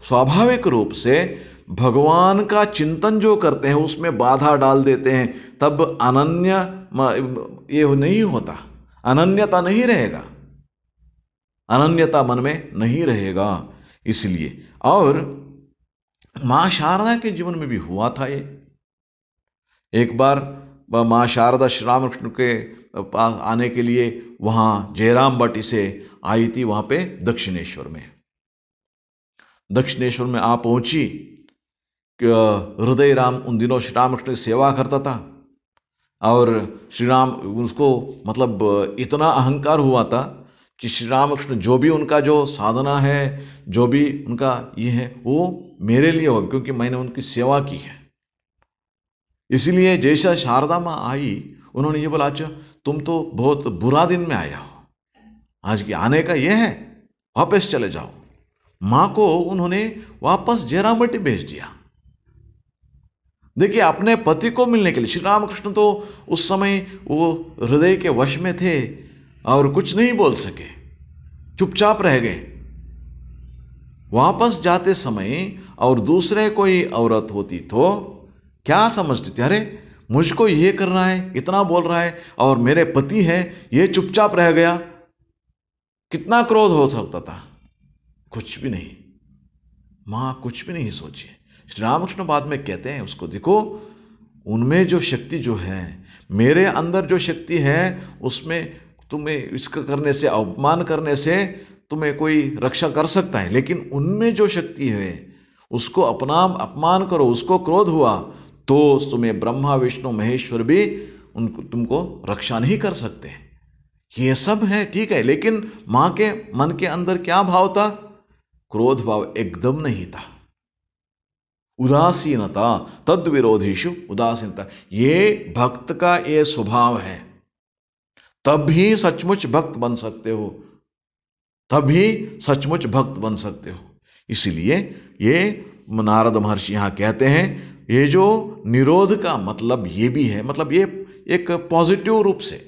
स्वाभाविक रूप से भगवान का चिंतन जो करते हैं उसमें बाधा डाल देते हैं। तब अनन्य ये नहीं होता, अनन्यता नहीं रहेगा, अनन्यता मन में नहीं रहेगा। इसलिए, और माँ शारदा के जीवन में भी हुआ था ये। एक बार माँ शारदा श्री रामकृष्ण के पास आने के लिए वहाँ जयराम बाटी से आई थी, वहाँ पे दक्षिणेश्वर में आ पहुँची। हृदय राम उन दिनों श्री रामकृष्ण की सेवा करता था, और श्री राम उसको मतलब इतना अहंकार हुआ था कि श्री रामकृष्ण जो भी उनका जो साधना है, जो भी उनका ये है, वो मेरे लिए होगा, क्योंकि मैंने उनकी सेवा की है। इसलिए जैसा शारदा माँ आई, उन्होंने ये बोला, अच्छा तुम तो बहुत बुरा दिन में आया हो, आज की आने का ये है, वापस चले जाओ। माँ को उन्होंने वापस जयराम बाटी भेज दिया। देखिए, अपने पति को मिलने के लिए श्री रामकृष्ण तो उस समय वो हृदय के वश में थे और कुछ नहीं बोल सके, चुपचाप रह गए। वापस जाते समय और दूसरे कोई औरत होती तो क्या समझती थी, अरे मुझको ये करना है, इतना बोल रहा है, और मेरे पति हैं, ये चुपचाप रह गया, कितना क्रोध हो सकता था। कुछ भी नहीं, माँ कुछ भी नहीं सोची। श्री रामकृष्ण बाद में कहते हैं उसको, देखो उनमें जो शक्ति जो है, मेरे अंदर जो शक्ति है, उसमें तुम्हें इसका करने से, अपमान करने से तुम्हें कोई रक्षा कर सकता है, लेकिन उनमें जो शक्ति है उसको अपमान करो, उसको क्रोध हुआ तो तुम्हें ब्रह्मा विष्णु महेश्वर भी उनको तुमको रक्षा नहीं कर सकते। ये सब है ठीक है, लेकिन माँ के मन के अंदर क्या भाव था? क्रोध भाव एकदम नहीं था, उदासीनता, तद विरोधीषु उदासीनता। ये भक्त का ये स्वभाव है, तभी सचमुच भक्त बन सकते हो, तभी सचमुच भक्त बन सकते हो। इसीलिए ये नारद महर्षि यहाँ कहते हैं, ये जो निरोध का मतलब ये भी है, मतलब ये एक पॉजिटिव रूप से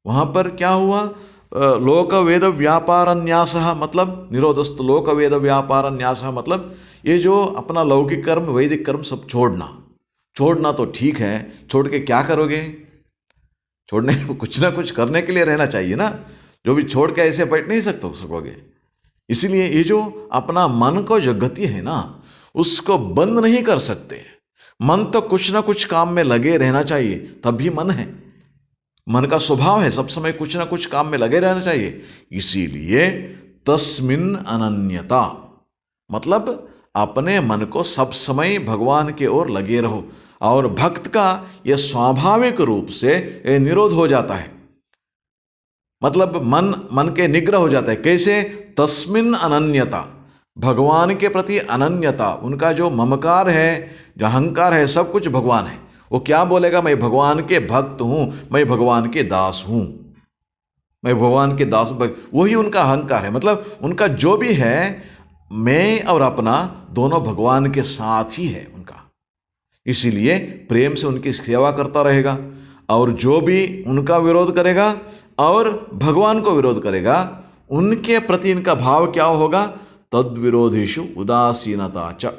वहाँ पर क्या हुआ, लोक वेद व्यापार न्यासः, मतलब निरोधस्तु लोक वेद व्यापार न्यासः, मतलब ये जो अपना लौकिक कर्म वैदिक कर्म सब छोड़ना तो ठीक है, छोड़ के क्या करोगे? छोड़ने कुछ ना कुछ करने के लिए रहना चाहिए ना, जो भी छोड़ के ऐसे बैठ नहीं सकोगे। इसीलिए ये जो अपना मन को जो गति है ना, उसको बंद नहीं कर सकते। मन तो कुछ ना कुछ काम में लगे रहना चाहिए, तभी मन है, मन का स्वभाव है सब समय कुछ ना कुछ काम में लगे रहना चाहिए। इसीलिए तस्मिन् अनन्यता, मतलब अपने मन को सब समय भगवान के ओर लगे रहो, और भक्त का यह स्वाभाविक रूप से निरोध हो जाता है, मतलब मन के निग्रह हो जाता है। कैसे? तस्मिन् अनन्यता, भगवान के प्रति अनन्यता, उनका जो ममकार है, जो अहंकार है, सब कुछ भगवान है। वो क्या बोलेगा? मैं भगवान के भक्त हूं, मैं भगवान के दास हूं, मैं भगवान के दास, वही उनका अहंकार है। मतलब उनका जो भी है, मैं और अपना दोनों भगवान के साथ ही है उनका। इसीलिए प्रेम से उनकी सेवा करता रहेगा, और जो भी उनका विरोध करेगा और भगवान को विरोध करेगा, उनके प्रति इनका भाव क्या होगा? तद विरोधीषु उदासीनता च,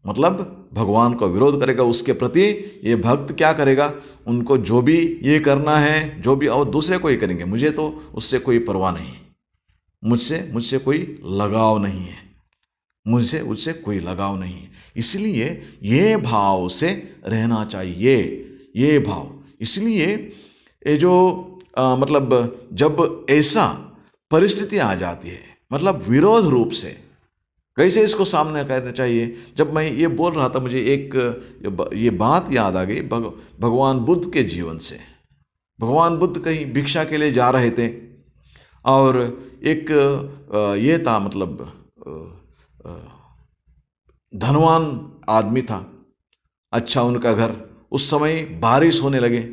मतलब भगवान को विरोध करेगा, उसके प्रति ये भक्त क्या करेगा? उनको जो भी ये करना है, जो भी, और दूसरे को ही करेंगे, मुझे तो उससे कोई परवाह नहीं, मुझसे कोई लगाव नहीं है, मुझसे उससे कोई लगाव नहीं है। इसलिए ये भाव से रहना चाहिए, ये भाव। इसलिए ये जो मतलब जब ऐसा परिस्थिति आ जाती है, मतलब विरोध रूप से, कैसे इसको सामना करना चाहिए? जब मैं ये बोल रहा था, मुझे एक ये बात याद आ गई भगवान बुद्ध के जीवन से। भगवान बुद्ध कहीं भिक्षा के लिए जा रहे थे, और एक ये था, मतलब धनवान आदमी था, अच्छा उनका घर। उस समय बारिश होने लगे,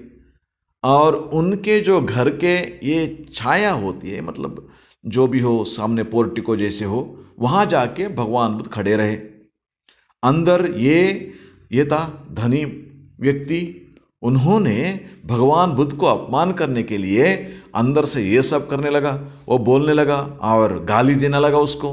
और उनके जो घर के ये छाया होती है, मतलब जो भी हो, सामने पोर्टिको जैसे हो, वहाँ जाके भगवान बुद्ध खड़े रहे। अंदर ये था धनी व्यक्ति, उन्होंने भगवान बुद्ध को अपमान करने के लिए अंदर से ये सब करने लगा, वो बोलने लगा और गाली देने लगा उसको।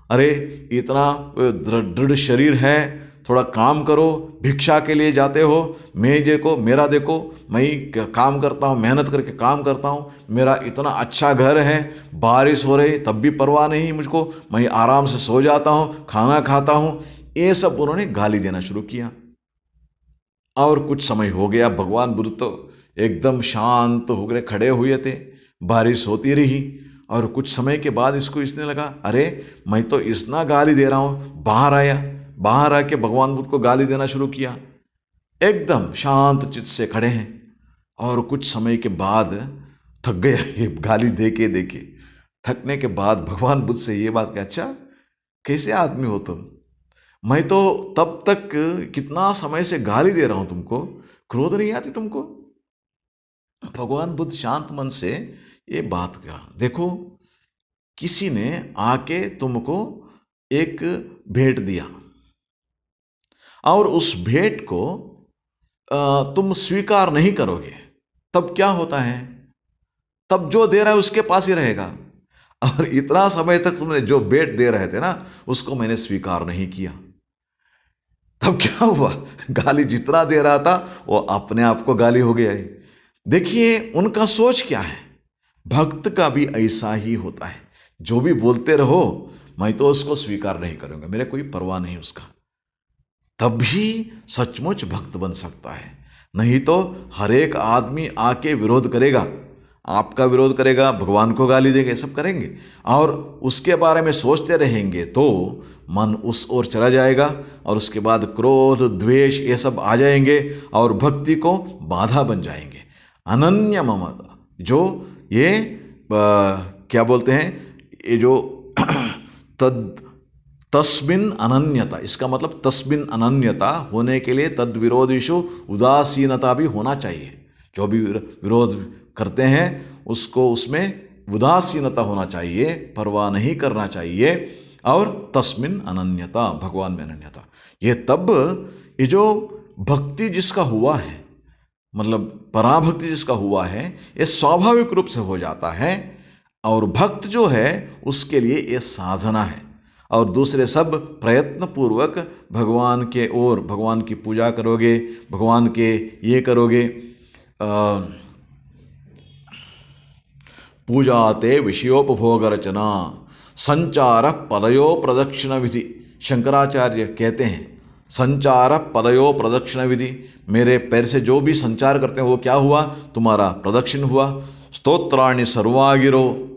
अरे इतना दृढ़ शरीर है, थोड़ा काम करो, भिक्षा के लिए जाते हो, मेरा देखो, मैं काम करता हूँ, मेहनत करके काम करता हूँ, मेरा इतना अच्छा घर है, बारिश हो रही तब भी परवाह नहीं मुझको, मैं आराम से सो जाता हूँ, खाना खाता हूँ। ये सब उन्होंने गाली देना शुरू किया। और कुछ समय हो गया, भगवान बुद्ध तो एकदम शांत हो गए, खड़े हुए थे, बारिश होती रही। और कुछ समय के बाद इसने लगा, अरे मैं तो इतना गाली दे रहा हूँ। बाहर आके भगवान बुद्ध को गाली देना शुरू किया। एकदम शांत चित्त से खड़े हैं। और कुछ समय के बाद थक गया ये गाली दे के। थकने के बाद भगवान बुद्ध से ये बात कहा, अच्छा कैसे आदमी हो तुम, मैं तो तब तक कितना समय से गाली दे रहा हूं तुमको, क्रोध नहीं आती तुमको? भगवान बुद्ध शांत मन से ये बात कहा, देखो किसी ने आके तुमको एक भेंट दिया और उस भेंट को तुम स्वीकार नहीं करोगे, तब क्या होता है? तब जो दे रहा है उसके पास ही रहेगा। और इतना समय तक तुमने जो भेंट दे रहे थे ना, उसको मैंने स्वीकार नहीं किया। तब क्या हुआ? गाली जितना दे रहा था वो अपने आप को गाली हो गया। देखिए उनका सोच क्या है। भक्त का भी ऐसा ही होता है, जो भी बोलते रहो मैं तो उसको स्वीकार नहीं करूंगा, मेरे कोई परवाह नहीं उसका। तभी सचमुच भक्त बन सकता है। नहीं तो हर एक आदमी आके विरोध करेगा, आपका विरोध करेगा, भगवान को गाली देगा, ये सब करेंगे और उसके बारे में सोचते रहेंगे तो मन उस ओर चला जाएगा और उसके बाद क्रोध द्वेष ये सब आ जाएंगे और भक्ति को बाधा बन जाएंगे। अनन्य ममता, जो ये क्या बोलते हैं, ये जो तस्मिन अनन्यता, इसका मतलब तस्मिन अनन्यता होने के लिए तद विरोधिषु उदासीनता भी होना चाहिए। जो भी विरोध करते हैं उसको उसमें उदासीनता होना चाहिए, परवाह नहीं करना चाहिए। और तस्मिन अनन्यता, भगवान में अनन्यता, ये तब ये जो भक्ति जिसका हुआ है, मतलब पराभक्ति जिसका हुआ है, ये स्वाभाविक रूप से हो जाता है। और भक्त जो है उसके लिए ये साधना है। और दूसरे सब प्रयत्न पूर्वक भगवान के ओर, भगवान की पूजा करोगे, भगवान के ये करोगे, पूजाते विषयोपभोग रचना संचार पदयो प्रदक्षिण विधि। शंकराचार्य कहते हैं संचार पदयो प्रदक्षिण विधि, मेरे पैर से जो भी संचार करते हैं वो क्या हुआ? तुम्हारा प्रदक्षिण हुआ। स्तोत्राणि सर्वागिरो,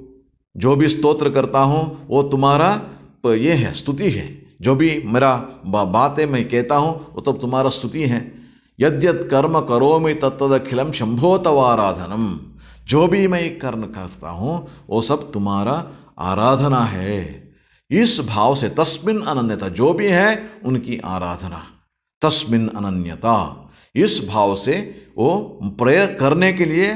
जो भी स्तोत्र करता हूँ वो तुम्हारा ये है, स्तुति है। जो भी मेरा बातें मैं कहता हूँ वो तब तुम्हारा स्तुति है। यद्यत् कर्म करोमि तत्तदखिलम शंभो तव आराधनम, जो भी मैं कर्म करता हूँ वो सब तुम्हारा आराधना है। इस भाव से तस्मिन अनन्यता, जो भी है उनकी आराधना, तस्मिन अनन्यता, इस भाव से वो करने के लिए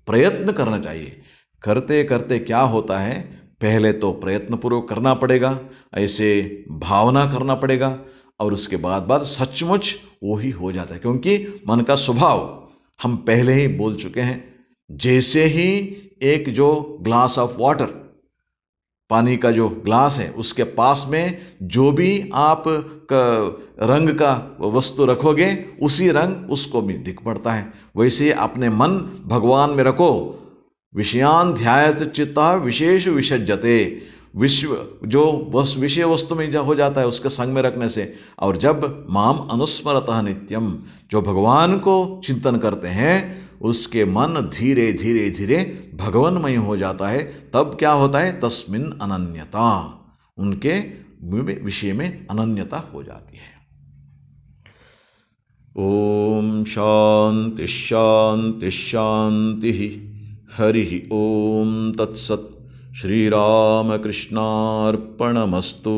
प्रयत्न करना चाहिए। करते करते क्या होता है, पहले तो प्रयत्नपूर्वक करना पड़ेगा, ऐसे भावना करना पड़ेगा और उसके बाद सचमुच वो ही हो जाता है। क्योंकि मन का स्वभाव हम पहले ही बोल चुके हैं। जैसे ही एक जो ग्लास ऑफ वाटर, पानी का जो ग्लास है, उसके पास में जो भी आप रंग का वस्तु रखोगे उसी रंग उसको भी दिख पड़ता है। वैसे अपने मन भगवान में रखो। विषयान ध्यायत चित्ता विशेष विसज्जते, विश्व जो विषय वस्तु में हो जाता है उसके संग में रखने से। और जब माम अनुस्मरतः नित्यम, जो भगवान को चिंतन करते हैं उसके मन धीरे धीरे धीरे भगवन्मय हो जाता है। तब क्या होता है? तस्मिन अनन्यता, उनके विषय में अनन्यता हो जाती है। ओम शांति शांति शांति। हरि ओम तत्सत्। श्री राम कृष्णार्पणमस्तु।